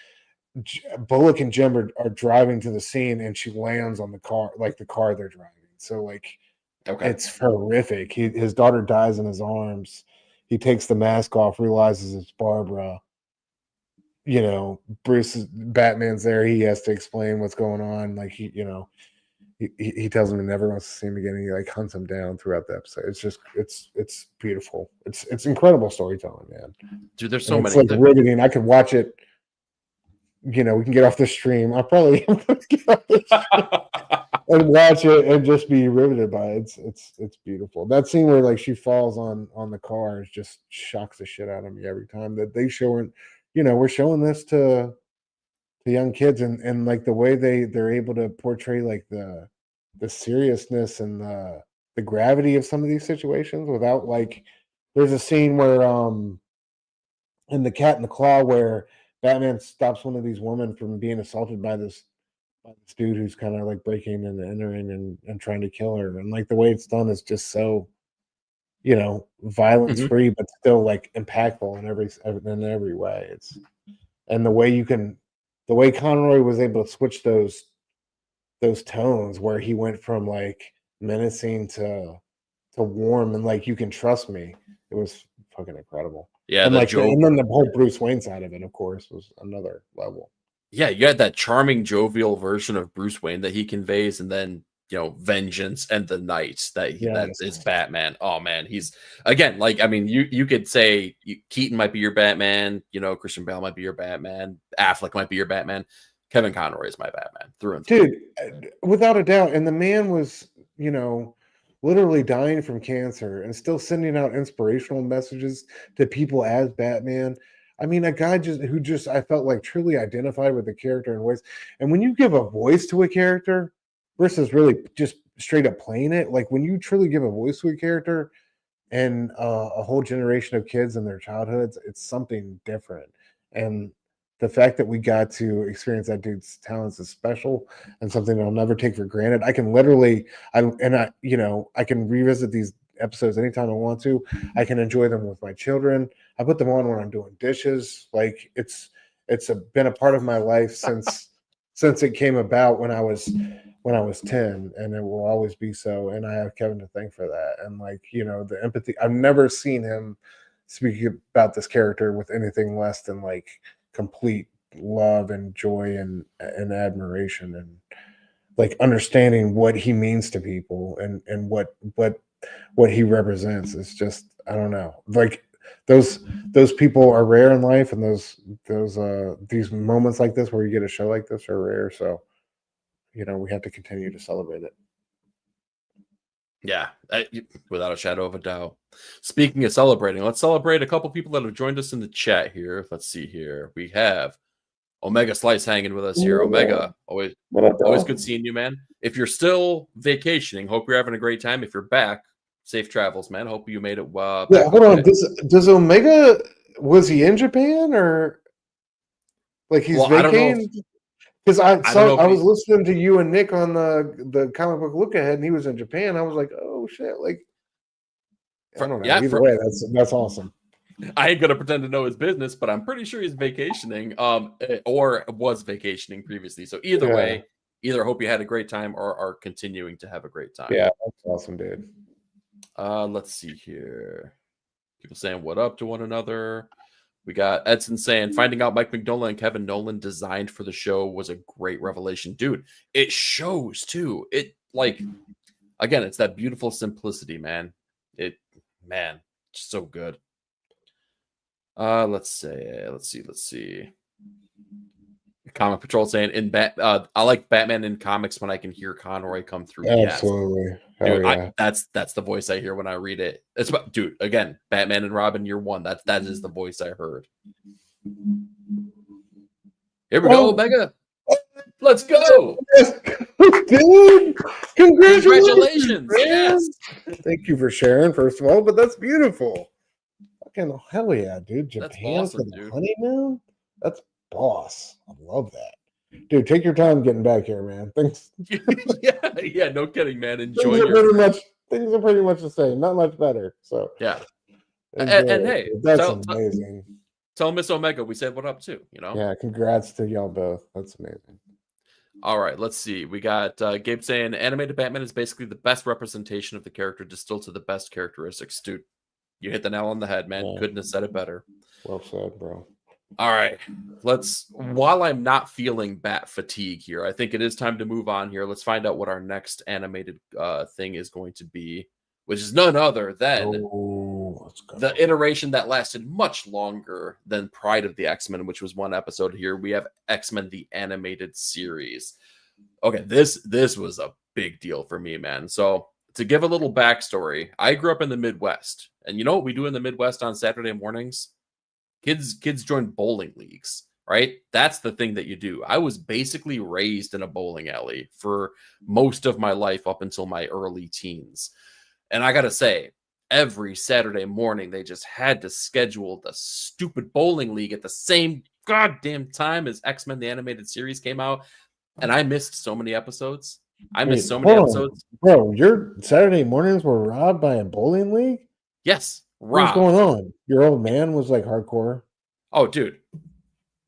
Bullock and Jim are driving to the scene, and she lands on the car, like the car they're driving. So like, it's horrific. His daughter dies in his arms. He takes the mask off, realizes it's Barbara. Batman's there. He has to explain what's going on. Like he he tells him he never wants to see him again. And he like hunts him down throughout the episode. It's just it's beautiful. It's incredible storytelling, man. Dude, there's so And many. it's like riveting. I could watch it. You know, we can get off the stream. I'll probably get off the stream and watch it and just be riveted by it. It's beautiful. That scene where like she falls on the car just shocks the shit out of me every time that they show it. You know, we're showing this to young kids and like the way they're able to portray like the seriousness and the gravity of some of these situations without like there's a scene where in the Cat in the Claw where Batman stops one of these women from being assaulted by this dude who's kind of like breaking and entering and trying to kill her. And like the way it's done is just so, you know, violence free, but still like impactful in every way. It's and the way Conroy was able to switch those tones where he went from like menacing to warm and like you can trust me. It was fucking incredible. Yeah, and like and then the whole Bruce Wayne side of it, of course, was another level. Yeah, you had that charming, jovial version of Bruce Wayne that he conveys, and then you know, vengeance and the night that is Batman. Oh man, he's again like I mean, you could say Keaton might be your Batman, you know, Christian Bale might be your Batman, Affleck might be your Batman. Kevin Conroy is my Batman through and through. Dude, without a doubt. And the man was, you know, literally dying from cancer and still sending out inspirational messages to people as Batman. I mean, a guy who I felt like truly identified with the character in ways. And when you give a voice to a character versus really just straight up playing it, like when you truly give a voice to a character and a whole generation of kids in their childhoods, it's something different. And the fact that we got to experience that dude's talents is special and something that I'll never take for granted. I can literally, I can revisit these episodes anytime I want to. I can enjoy them with my children. I put them on when I'm doing dishes. Like it's been a part of my life since it came about when I was 10, and it will always be so. And I have Kevin to thank for that. And like, you know, the empathy, I've never seen him speak about this character with anything less than like complete love and joy and admiration and like understanding what he means to people and what he represents. It's just, I don't know, like those people are rare in life, and these moments like this where you get a show like this are rare. So, you know, we have to continue to celebrate it. Yeah, without a shadow of a doubt. Speaking of celebrating, let's celebrate a couple people that have joined us in the chat here. Let's see here. We have Omega Slice hanging with us here. Omega, always good seeing you, man. If you're still vacationing, hope you're having a great time. If you're back, safe travels, man. Hope you made it. Yeah, hold on. Does Omega, was he in Japan or like he's vacating? Because I was listening to you and Nick on the comic book look ahead, and he was in Japan. I was like, oh shit! Like, I don't know. Either way, that's awesome. I ain't gonna pretend to know his business, but I'm pretty sure he's vacationing, or was vacationing previously. So either way, hope you had a great time or are continuing to have a great time. Yeah, that's awesome, dude. Let's see here. People saying what up to one another. We got Edson saying, finding out Mike Mignola and Kevin Nolan designed for the show was a great revelation. Dude, it shows too. It like, again, it's that beautiful simplicity, man. Just so good. Let's see. Comic Patrol saying I like Batman in comics when I can hear Conroy come through. Absolutely. Dude, yeah. That's the voice I hear when I read it. It's about, dude, again, Batman and Robin year one. That is the voice I heard. Here we go, Omega. Let's go. Dude, congratulations. Yes. Thank you for sharing, first of all, but that's beautiful. Fucking hell yeah, dude. Japan awesome, for the honeymoon? That's boss. I love that. Dude, take your time getting back here, man. Thanks. yeah, no kidding, man. Enjoy things are pretty much the same, not much better. So yeah. And hey, that's amazing. Tell Miss Omega we said what up too, you know? Yeah, congrats to y'all both. That's amazing. All right, let's see. We got Gabe saying animated Batman is basically the best representation of the character distilled to the best characteristics. Dude, you hit the nail on the head, man. Yeah. Couldn't have said it better. Well said, bro. All right. While I'm not feeling bat fatigue here, I think it is time to move on here. Let's find out what our next animated thing is going to be, which is none other than Let's go. the iteration that lasted much longer than Pride of the X-Men, which was one episode here. We have X-Men the Animated Series. Okay, this was a big deal for me, man. So to give a little backstory, I grew up in the Midwest. And you know what we do in the Midwest on Saturday mornings? Kids join bowling leagues, right? That's the thing that you do. I was basically raised in a bowling alley for most of my life up until my early teens. And I got to say, every Saturday morning, they just had to schedule the stupid bowling league at the same goddamn time as X-Men the Animated Series came out. And I missed so many episodes. I missed so many episodes. Bro, your Saturday mornings were robbed by a bowling league? Yes, What was Rob. going on? Your old man was like hardcore. Oh, dude.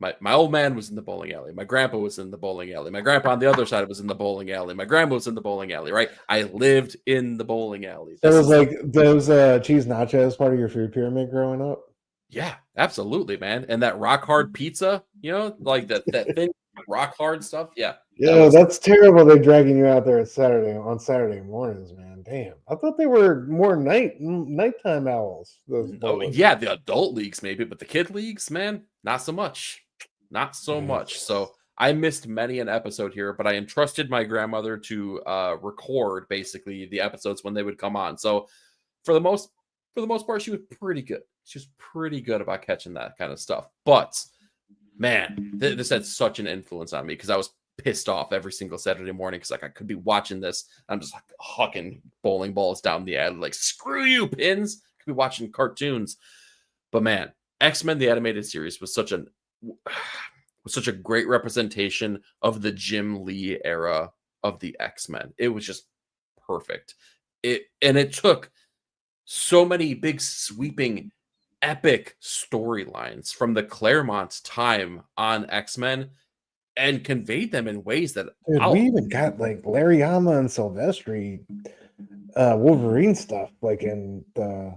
My old man was in the bowling alley. My grandpa was in the bowling alley. My grandpa on the other side was in the bowling alley. My grandma was in the bowling alley, right? I lived in the bowling alley. So it was like those cheese nachos part of your food pyramid growing up? Yeah, absolutely, man. And that rock hard pizza, you know, like that thin rock hard stuff. Yeah. Yeah, that's terrible. They're dragging you out there on Saturday mornings, man. Damn, I thought they were more nighttime owls. Those bowlers. Yeah, the adult leagues maybe, but the kid leagues, man, not so much. Not so much. So I missed many an episode here, but I entrusted my grandmother to record basically the episodes when they would come on. So for the most part, she was pretty good. She was pretty good about catching that kind of stuff. But man, this had such an influence on me because I was pissed off every single Saturday morning because like I could be watching this. I'm just like hucking bowling balls down the alley, like screw you, pins. I could be watching cartoons. But man, X-Men the Animated Series was such a great representation of the Jim Lee era of the X-Men. It was just perfect. It took so many big sweeping epic storylines from the Claremont time on X-Men and conveyed them in ways that Dude, we even got like Larry Hama and Silvestri Wolverine stuff like in the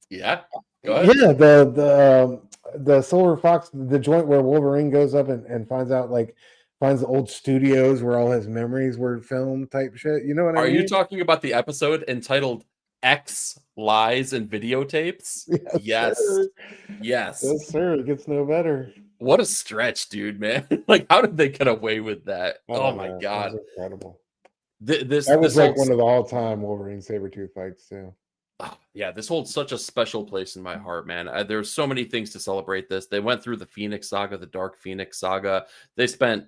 yeah. Go ahead. Yeah, the Silver Fox, the joint where Wolverine goes up and finds the old studios where all his memories were filmed type shit. You know what I mean? Are you talking about the episode entitled X Lies and Videotapes? Yes. Sir. Yes. Yes, sir. It gets no better. What a stretch, dude, man. Like, how did they get away with that? Oh my man, God. that was incredible. That was like one of the all-time Wolverine Sabretooth fights, too. Yeah, this holds such a special place in my heart, man. There's so many things to celebrate this. They went through the Phoenix Saga, the Dark Phoenix Saga. They spent,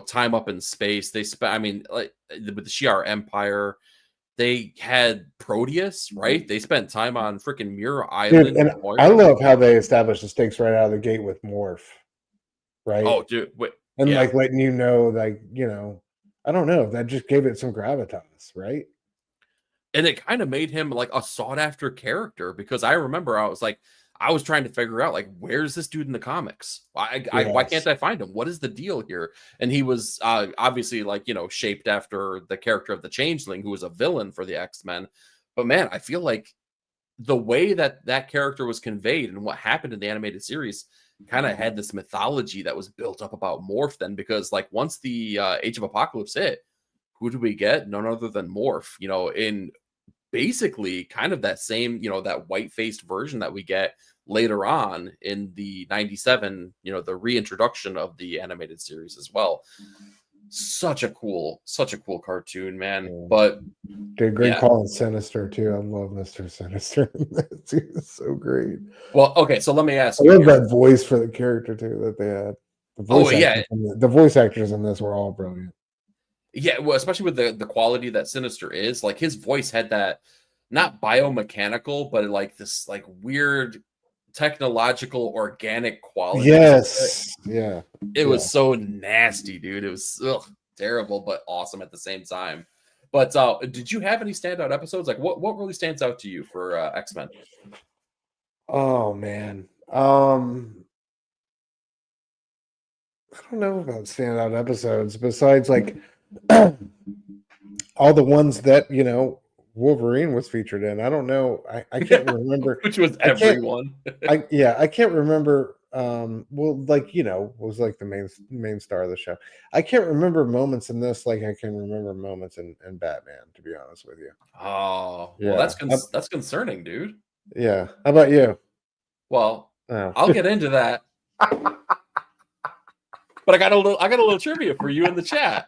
time up in space. They spent, like with the Shi'ar Empire. They had Proteus, right? They spent time on freaking Muir Island. Dude, and I love how they established the stakes right out of the gate with Morph, right? Oh, dude. And like letting you know, like, I don't know. That just gave it some gravitas, right? And it kind of made him like a sought after character because I remember I was trying to figure out like, where's this dude in the comics? Why can't I find him? What is the deal here? And he was obviously like, shaped after the character of the Changeling, who was a villain for the X-Men. But man, I feel like the way that character was conveyed and what happened in the animated series kind of had this mythology that was built up about Morph then, because like once the Age of Apocalypse hit, who do we get? None other than Morph, in basically kind of that same, that white-faced version that we get later on in the 97, the reintroduction of the animated series as well. Such a cool cartoon, man. Yeah. But dude, great call on Sinister too. I love Mr. Sinister. It's so great. Well, okay, so let me ask you. I love that voice for the character too that they had. The voice actors in this were all brilliant. Yeah, well, especially with the quality that Sinister is, like his voice had that not biomechanical, but like this like weird technological organic quality. Yes. Yeah. It was so nasty, dude. It was terrible, but awesome at the same time. But did you have any standout episodes? Like what really stands out to you for X-Men? Oh man. I don't know about standout episodes besides like all the ones that, Wolverine was featured in. I don't know. I can't remember. Which was I can't- everyone. I can't remember. Well, like was like the main star of the show. I can't remember moments in this like I can remember moments in Batman. To be honest with you. Oh, Yeah. well, that's concerning, dude. Yeah. How about you? Well, Oh. I'll get into that. But I got a little trivia for you in the chat.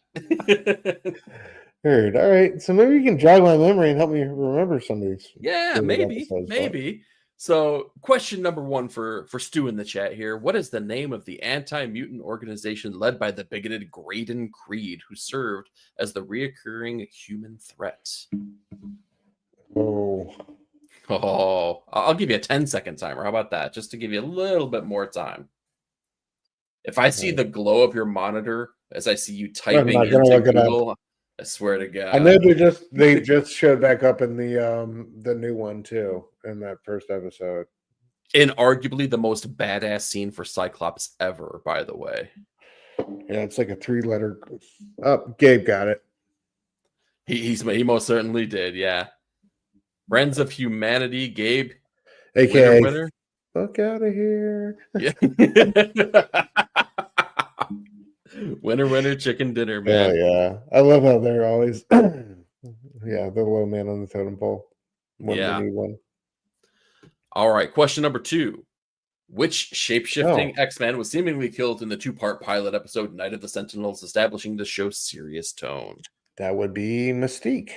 Heard. All right. So maybe you can jog my memory and help me remember some of these. Yeah, favorite maybe, episodes, maybe. So, question number 1 for Stu in the chat here: what is the name of the anti-mutant organization led by the bigoted Graydon Creed, who served as the reoccurring human threat? Oh. Oh, I'll give you a 10-second timer. How about that? Just to give you a little bit more time. If I see the glow of your monitor as I see you typing not gonna into look it up. Google, I swear to God. I know they just showed back up in the new one too in that first episode. And arguably the most badass scene for Cyclops ever, by the way. Yeah, it's like a 3-letter. Oh, Gabe got it. He most certainly did, yeah. Friends of Humanity, Gabe. AKA Winner. fuck out of here. Yeah. winner, chicken dinner, Yeah, man. yeah. I love how they're always the low man on the totem pole when Yeah. we need one. All right, question number 2. Which shape-shifting X-Men was seemingly killed in the 2-part pilot episode Night of the Sentinels, establishing the show's serious tone? That would be Mystique.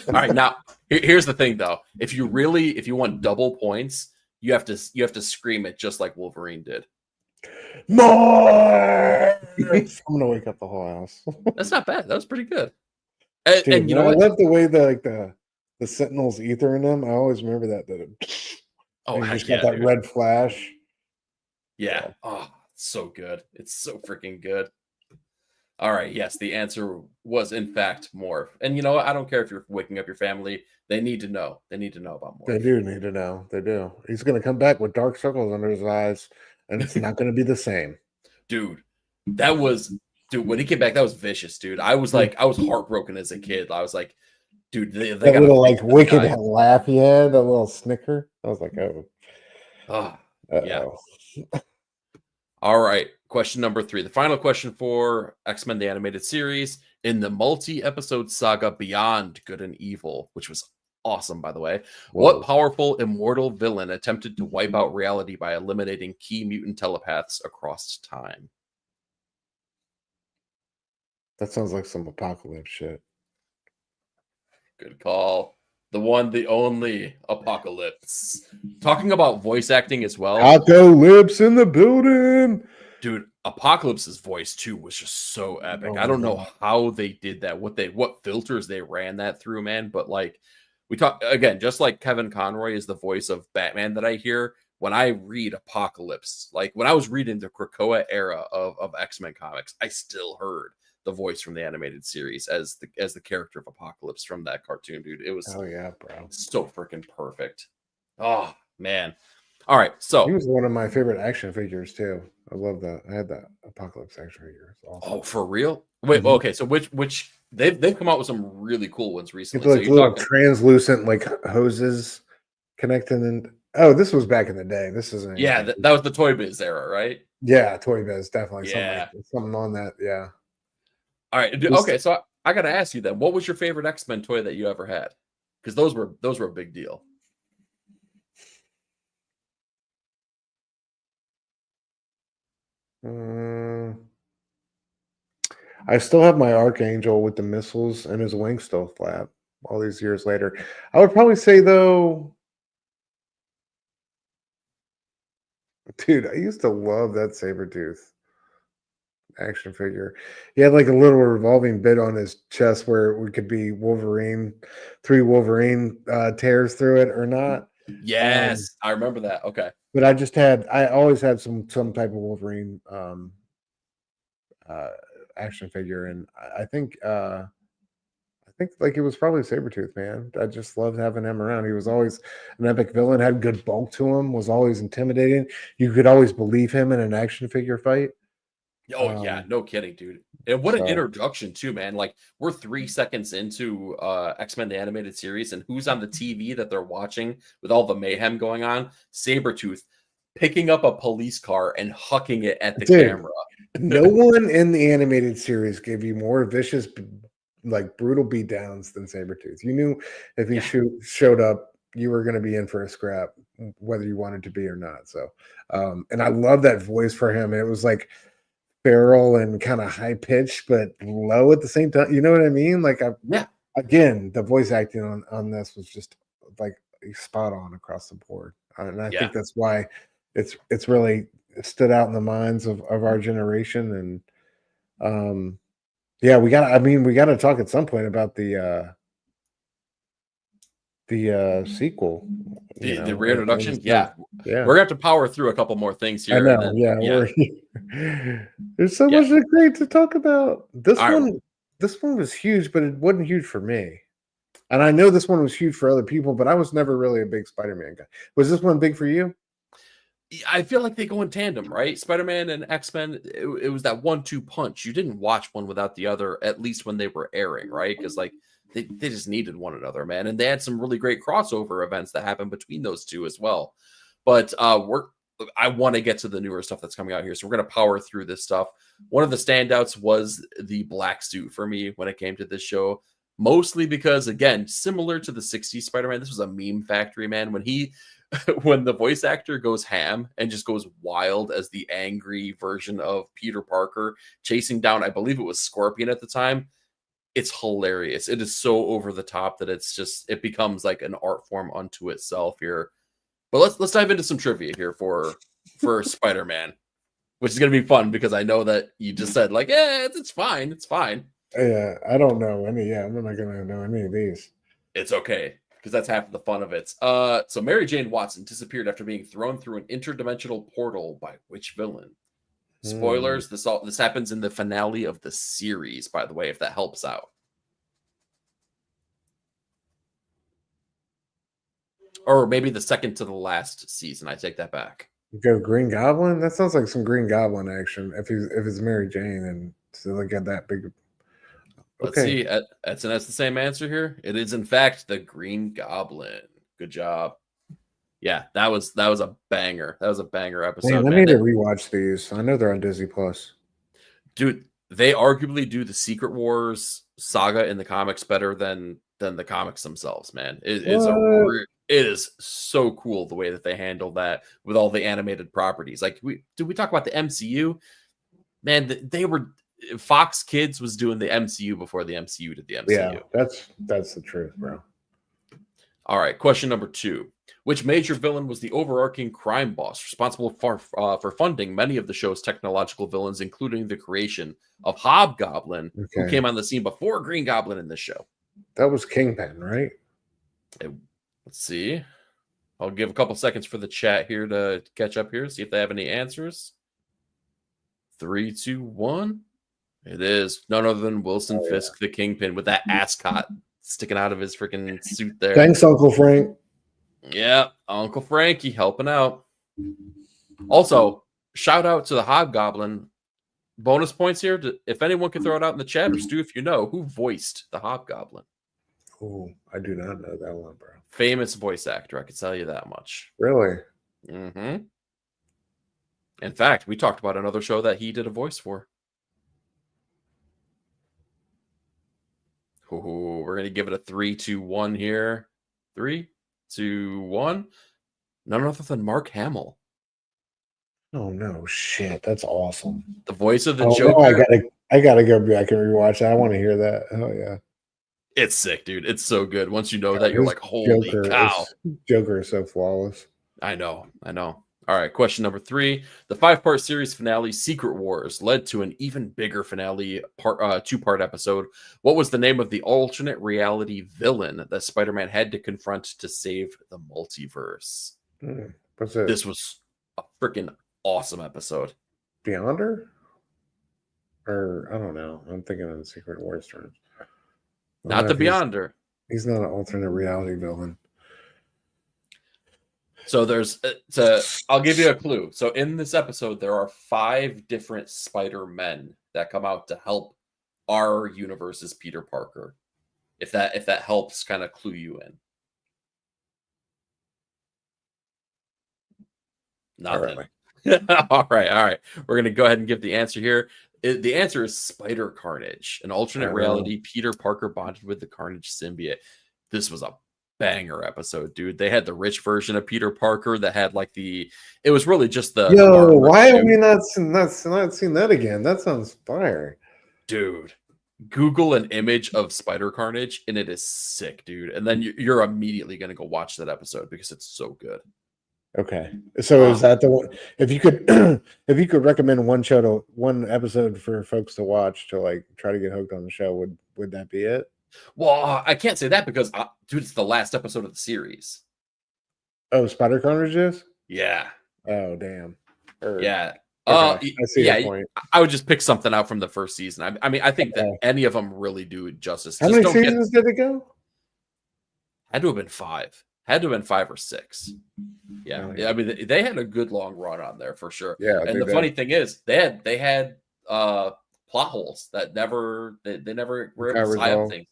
All right, now here's the thing though. If you want double points, you have to scream it just like Wolverine did. More. I'm gonna wake up the whole house. That's not bad. That was pretty good. Dude, And you know I what? love the way the Sentinels ether in them. I always remember that. Oh, you heck just yeah, got that dude. red flash. Yeah. Oh, so good. It's so freaking good. All right. Yes, the answer was in fact Morph. And you know what? I don't care if you're waking up your family. They need to know. They need to know about Morph. They do need to know. They do. He's going to come back with dark circles under his eyes, and it's not going to be the same. Dude, when he came back, that was vicious, dude. I was heartbroken as a kid. I was like, dude, they that got little like wicked laugh he had, that little snicker. I was like, yeah. All right. Question number 3. The final question for X-Men the Animated Series. In the multi-episode saga Beyond Good and Evil, which was awesome, by the way, what powerful immortal villain attempted to wipe out reality by eliminating key mutant telepaths across time? That sounds like some apocalypse shit. Good call. The one, the only Apocalypse. Talking about voice acting as well. Taco lips in the building. Dude, Apocalypse's voice too was just so epic. Oh I don't my know God. how they did that, what filters they ran that through, man. But like we talk again, just like Kevin Conroy is the voice of Batman that I hear when I read Apocalypse. Like when I was reading the Krakoa era of X-Men comics, I still heard the voice from the animated series as the character of Apocalypse from that cartoon, dude. It was Oh yeah, bro. so freaking perfect. Oh man. All right, so He was one of my favorite action figures too. I love that. I had that Apocalypse action figure. It's awesome. oh, for real? Wait, okay. So which they've come out with some really cool ones recently. It's like So little talking, translucent like hoses connecting. And oh, this was back in the day. This isn't. yeah, that was the Toy Biz era, right? Yeah, Toy Biz definitely. Yeah. Something on that. Yeah. All right. Okay, so I got to ask you then, what was your favorite X-Men toy that you ever had? Because those were a big deal. I still have my Archangel with the missiles and his wings still flap all these years later. I would probably say though, dude, I used to love that Sabretooth action figure. He had like a little revolving bit on his chest where it could be Wolverine, 3 Wolverine tears through it or not. Yes, I remember that. Okay. But I always had some type of Wolverine action figure, and I think like it was probably Sabretooth, man. I just loved having him around. He was always an epic villain, had good bulk to him, was always intimidating. You could always believe him in an action figure fight. Oh yeah, no kidding, dude. And what an So introduction too, man. Like we're 3 seconds into X-Men the animated series, and who's on the TV that they're watching with all the mayhem going on? Sabretooth picking up a police car and hucking it at the dude, camera. no one in the animated series gave you more vicious, like brutal beatdowns than Sabretooth. You knew if he Yeah. showed up, you were going to be in for a scrap, whether you wanted to be or not. So, and I love that voice for him. It was like feral and kind of high pitched, but low at the same time. You know what I mean? Like, Yeah. again, the voice acting on this was just like spot on across the board, and I Yeah. think that's why it's really stood out in the minds of our generation. And yeah, we got to talk at some point about the sequel. The reintroduction. Yeah. Yeah. We're gonna have to power through a couple more things here. I know. And then, Yeah, there's so Yeah. much great to talk about. This All right. one was huge, but it wasn't huge for me. And I know this one was huge for other people, but I was never really a big Spider-Man guy. Was this one big for you? I feel like they go in tandem, right? Spider-Man and X-Men, it was that 1-2 punch. You didn't watch one without the other, at least when they were airing, right? Because like they just needed one another, man. And they had some really great crossover events that happened between those two as well. But I want to get to the newer stuff that's coming out here. So we're gonna power through this stuff. One of the standouts was the black suit for me when it came to this show. Mostly because, again, similar to the 60s Spider-Man, this was a meme factory, man. When the voice actor goes ham and just goes wild as the angry version of Peter Parker chasing down, I believe it was Scorpion at the time, it's hilarious. It is so over the top that it becomes like an art form unto itself here. But let's dive into some trivia here for Spider-Man, which is gonna be fun because I know that you just said like, yeah, it's fine, it's fine. Yeah, I don't know any. Yeah, I'm not gonna know any of these. It's okay, because that's half of the fun of it. So Mary Jane Watson disappeared after being thrown through an interdimensional portal by which villain? Spoilers, this happens in the finale of the series, by the way, if that helps out. Or maybe the second to the last season. I take that back. Go Green Goblin. That sounds like some Green Goblin action. If it's Mary Jane and still look at that big. Let's see. That's the same answer here. It is in fact the Green Goblin. Good job. Yeah, that was a banger. That was a banger episode. Man, I need to rewatch these. I know they're on Disney Plus. Dude, they arguably do the Secret Wars saga in the comics better than the comics themselves, man. It is so cool the way that they handle that with all the animated properties. Like we talk about the MCU? Man, they were Fox Kids was doing the MCU before the MCU did the MCU. Yeah, that's the truth, bro. All right, question number 2. Which major villain was the overarching crime boss responsible for funding many of the show's technological villains, including the creation of Hobgoblin, who came on the scene before Green Goblin in this show? That was Kingpin, right? Let's see. I'll give a couple seconds for the chat here to catch up here, see if they have any answers. 3, 2, 1. It is none other than Wilson Fisk, the Kingpin, with that ascot sticking out of his freaking suit there. Thanks, Uncle Frank. Yeah, Uncle Frankie helping out. Also, shout out to the Hobgoblin. Bonus points here. If anyone can throw it out in the chat, or Stu, if you know, who voiced the Hobgoblin? Oh, I do not know that one, bro. Famous voice actor, I can tell you that much. Really? Mm-hmm. In fact, we talked about another show that he did a voice for. Ooh, we're going to give it a 3, 2, 1 here. 3, 2, 1. None other than Mark Hamill. Oh no, shit! That's awesome. The voice of the No, Joker. I gotta go back and rewatch that. I want to hear that. Oh yeah, it's sick, dude. It's so good. Once you know that, you're like, holy cow! Joker is so flawless. I know. All right, question number 3. The 5-part series finale, Secret Wars, led to an even bigger finale, 2-part episode. What was the name of the alternate reality villain that Spider-Man had to confront to save the multiverse? What's it? This was a freaking awesome episode. Beyonder? Or I don't know. I'm thinking in Secret Wars terms. Not the Beyonder. He's not an alternate reality villain. So I'll give you a clue. So in this episode, there are 5 different Spider-Men that come out to help our universe's Peter Parker. If that helps kind of clue you in. Nothing. All right. We're gonna go ahead and give the answer here. The answer is Spider Carnage, an alternate reality. Peter Parker bonded with the Carnage symbiote. This was a banger episode, dude. They had the rich version of Peter Parker that had like it was really just the why have we not seen that again? That sounds fire. Dude. Google an image of Spider Carnage and it is sick, dude. And then you're immediately gonna go watch that episode because it's so good. Okay, so is that the one? If you could, if you could recommend one episode for folks to watch to like try to get hooked on the show, would that be it? Well, I can't say that because, dude, it's the last episode of the series. Oh, Spider Carnage is? Yeah. Oh, damn. Yeah. Okay. I see your point. I would just pick something out from the first season. I mean, I think that any of them really do justice. How many seasons did it go? Had to have been 5. Had to have been 5 or 6. Yeah. Oh, yeah. I mean, they had a good long run on there for sure. Yeah. And the funny thing is, they had plot holes that they never were able to tie up things.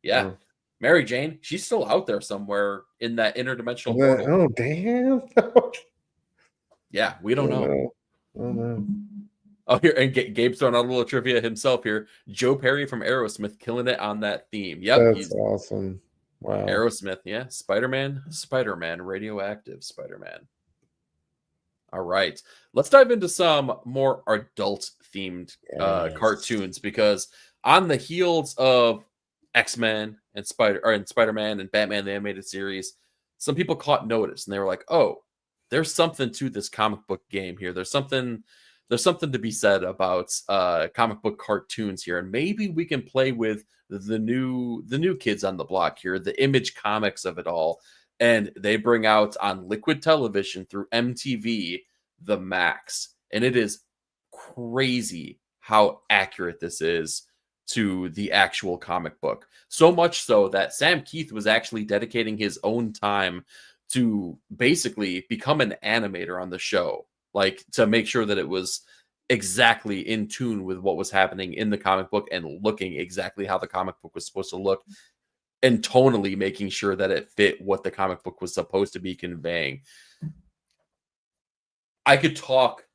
Yeah. Oh. Mary Jane, she's still out there somewhere in that interdimensional portal. Oh, damn. Yeah, we don't know. Oh, here, and Gabe's throwing out a little trivia himself here. Joe Perry from Aerosmith killing it on that theme. Yep. That's awesome. Wow. Aerosmith, yeah. Spider-Man, radioactive Spider-Man. All right. Let's dive into some more adult-themed cartoons, because on the heels of X-Men and Spider-Man and Batman the Animated Series, some people caught notice and they were like, oh, there's something to this comic book game here. There's something to be said about comic book cartoons here, and maybe we can play with the new kids on the block here, the Image Comics of it all. And they bring out on Liquid Television through MTV the Max, and it is crazy how accurate this is to the actual comic book. So much so that Sam Keith was actually dedicating his own time to basically become an animator on the show, like to make sure that it was exactly in tune with what was happening in the comic book and looking exactly how the comic book was supposed to look, and tonally making sure that it fit what the comic book was supposed to be conveying. I could talk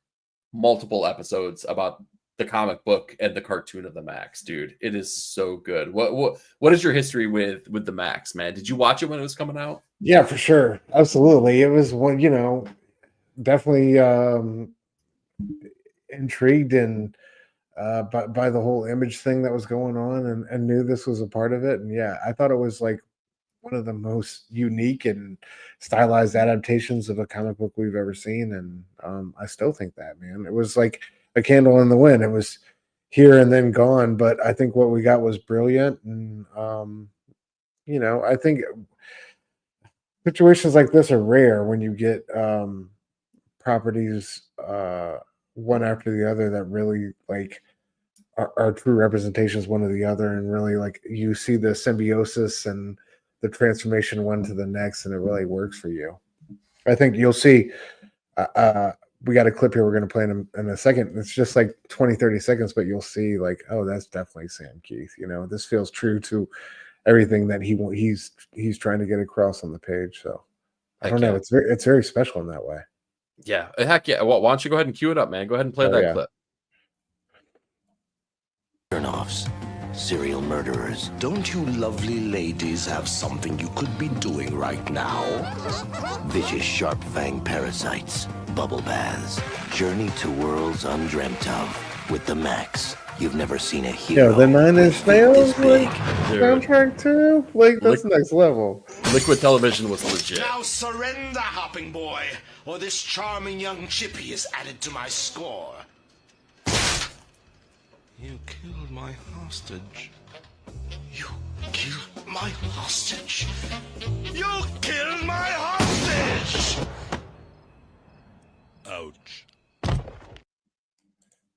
multiple episodes about the comic book and the cartoon of the Max, dude. It is so good. What is your history with the Max, man? Did you watch it when it was coming out? Yeah, for sure. Absolutely. It was one, definitely intrigued and by the whole Image thing that was going on, and knew this was a part of it. And yeah, I thought it was like one of the most unique and stylized adaptations of a comic book we've ever seen. And I still think that, man, it was like a candle in the wind. It was here and then gone, but I think what we got was brilliant. And I think situations like this are rare when you get properties one after the other that really like are true representations one of the other, and really like you see the symbiosis and the transformation one to the next, and it really works for you. I think you'll see we got a clip here we're going to play in a second. It's just like 20-30 seconds, but you'll see like, oh, that's definitely Sam Keith. This feels true to everything that he's trying to get across on the page. So I don't know. It's very special in that way. Yeah, heck yeah. Well, why don't you go ahead and cue it up, man? Go ahead and play that clip. Turn-offs, serial murderers. Don't you lovely ladies have something you could be doing right now? Vicious sharp-fanged parasites, bubble baths, journey to worlds undreamt of. With the Max, you've never seen a hero. Yeah, the 9 Inch Nails soundtrack too. Like that's next level. Liquid Television was legit. Now surrender, hopping boy, or this charming young chippy is added to my score. You killed my hostage. You killed my hostage. You killed my hostage. Ouch.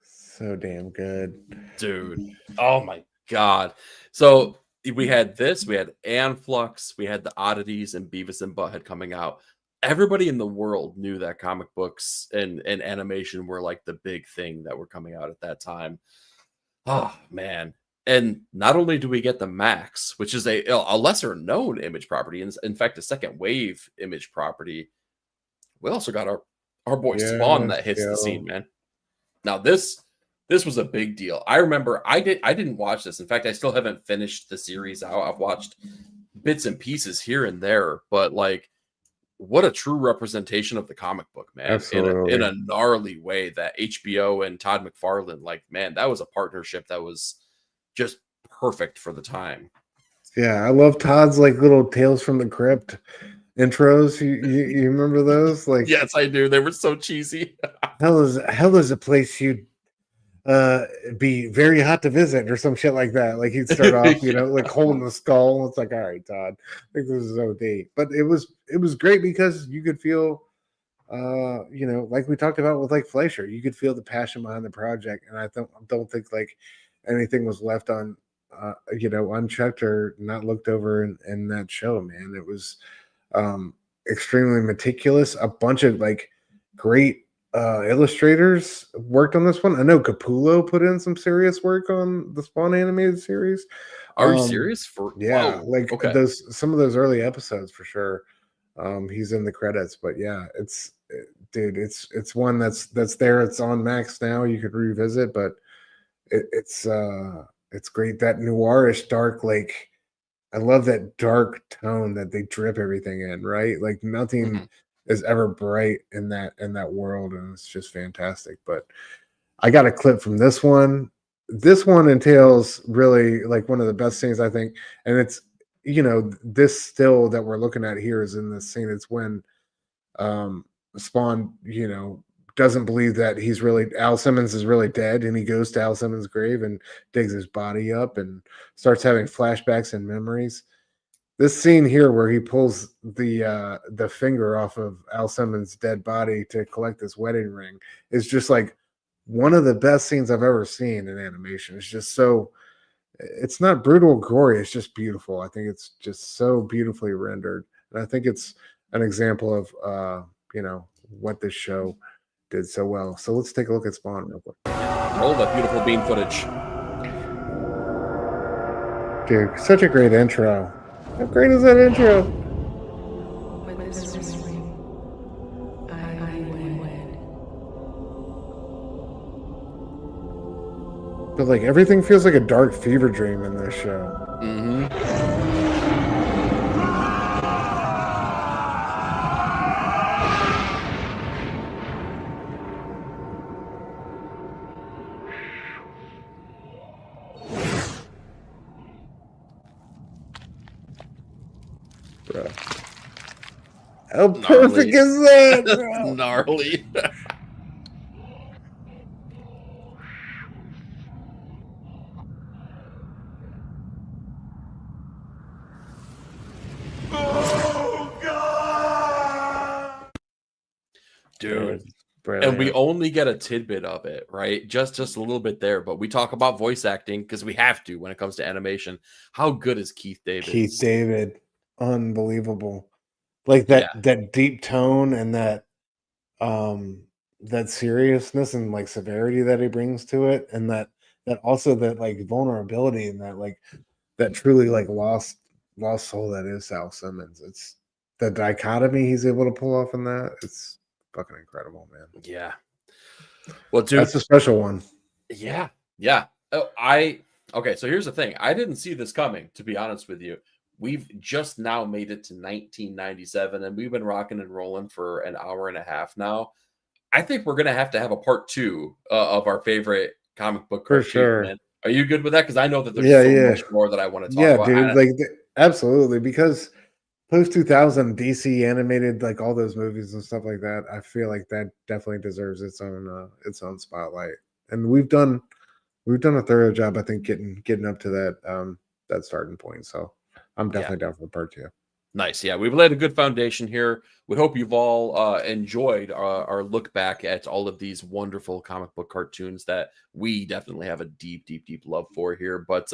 So damn good, dude. Oh my god. So we had this, we had Aeon Flux, we had the Oddities and Beavis and Butthead coming out. everybody in the world knew that comic books and animation were like the big thing that were coming out at that time. Oh man. And not only do we get the Max, which is a lesser known image property, and in fact a second wave image property, we also got our boy Spawn that hits the scene, man. Now this was a big deal. I remember I didn't watch this. In fact, I still haven't finished the series out. I've watched bits and pieces here and there, but like what a true representation of the comic book, man. Absolutely. In a gnarly way that HBO and Todd McFarlane, like, man, that was a partnership that was just perfect for the time. Yeah, I love Todd's like little Tales from the Crypt intros. You remember those? Like, Yes, I do. They were so cheesy. hell is a place you'd be very hot to visit or some shit like that. Like he'd start off, you know, like holding the skull. It's like, all right, Todd, I think this is OD. But it was great because you could feel you know, like we talked about with like Fleischer, you could feel the passion behind the project. And I don't think like anything was left on you know, unchecked or not looked over in that show, man. It was extremely meticulous, a bunch of like great illustrators worked on this one. I know Capullo put in some serious work on the Spawn animated series. Are you serious? Yeah, Wow. like Okay. some of those early episodes for sure. He's in the credits, but yeah, dude, it's one that's there. It's on Max now. You could revisit, but it's great. That noirish dark, like I love that dark tone that they drip everything in, right? Like nothing is ever bright in that world, and it's just fantastic. But I got a clip from this one. This one entails really like one of the best scenes, I think, and it's, you know, this still that we're looking at here is in this scene. It's when Spawn, you know, doesn't believe that Al Simmons is really dead, and he goes to Al Simmons' grave and digs his body up and starts having flashbacks and memories. This scene here where he pulls the finger off of Al Simmons' dead body to collect this wedding ring is just like one of the best scenes I've ever seen in animation. It's just so, it's not brutal or gory, it's just beautiful. I think it's just so beautifully rendered. And I think it's an example of you know, what this show did so well. So let's take a look at Spawn real quick. Roll that beautiful bean footage. Dude, such a great intro. How great is that intro? With this ring, I wed. But like everything feels like a dark fever dream in this show. Bro. How perfect is that, bro? Gnarly. Dude. And we only get a tidbit of it, right? Just a little bit there, but we talk about voice acting because we have to when it comes to animation. How good is Keith David? Keith David, unbelievable. Like that deep tone and that seriousness and like severity that he brings to it, and that also that like vulnerability and that like that truly like lost soul that is Al Simmons. It's the dichotomy he's able to pull off in that. It's fucking incredible, man. Yeah. Well, dude, that's a special one. Yeah. Oh, okay, so here's the thing. I didn't see this coming, to be honest with you. We've just now made it to 1997, and we've been rocking and rolling for an hour and a half now. I think we're gonna have to have a part 2 of our favorite comic book for cartoon, sure. man. Are you good with that? Because I know that there's much more that I want to talk about. Yeah, dude, like absolutely, because post 2000 DC animated like all those movies and stuff like that. I feel like that definitely deserves its own spotlight, and we've done a thorough job, I think, getting up to that starting point. So I'm definitely down for part 2. Nice. Yeah, we've laid a good foundation here. We hope you've all enjoyed our look back at all of these wonderful comic book cartoons that we definitely have a deep, deep, deep love for here. But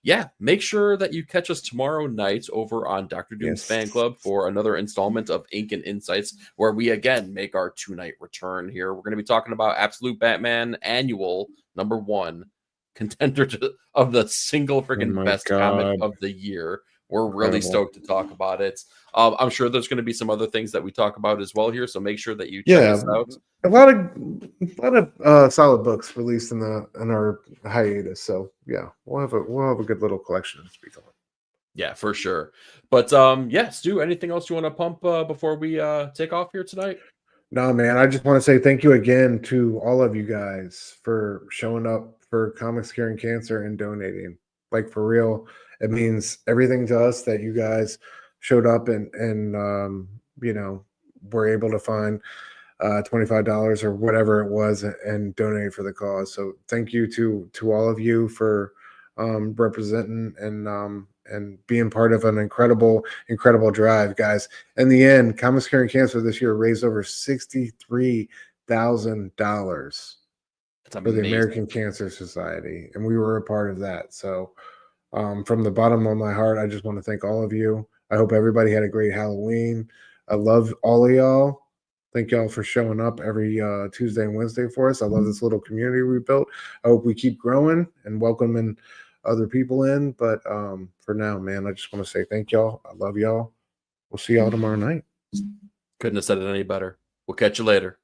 yeah, make sure that you catch us tomorrow night over on Dr. Doom's Fan Club for another installment of Ink and Insights, where we again make our 2-night return here. We're going to be talking about Absolute Batman Annual #1, contender of the single freaking best comic of the year. We're really stoked to talk about it. I'm sure there's going to be some other things that we talk about as well here, so make sure that you check us out. A lot of solid books released in our hiatus. So yeah, we'll have a good little collection to speak on. Yeah, for sure. But yeah, Stu, anything else you want to pump before we take off here tonight? No, man, I just want to say thank you again to all of you guys for showing up for Comics Curing Cancer and donating. Like, for real, it means everything to us that you guys showed up and were able to find $25 or whatever it was and donate for the cause. So thank you to all of you for representing and being part of an incredible drive, guys. In the end, Comics Curing Cancer this year raised over $63,000 for the American Cancer Society, and we were a part of that. So from the bottom of my heart, I just want to thank all of you. I hope everybody had a great Halloween. I love all of y'all. Thank y'all for showing up every Tuesday and Wednesday for us. I love this little community we built. I hope we keep growing and welcoming other people in. But for now, man, I just want to say thank y'all. I love y'all. We'll see y'all tomorrow night. Couldn't have said it any better. We'll catch you later.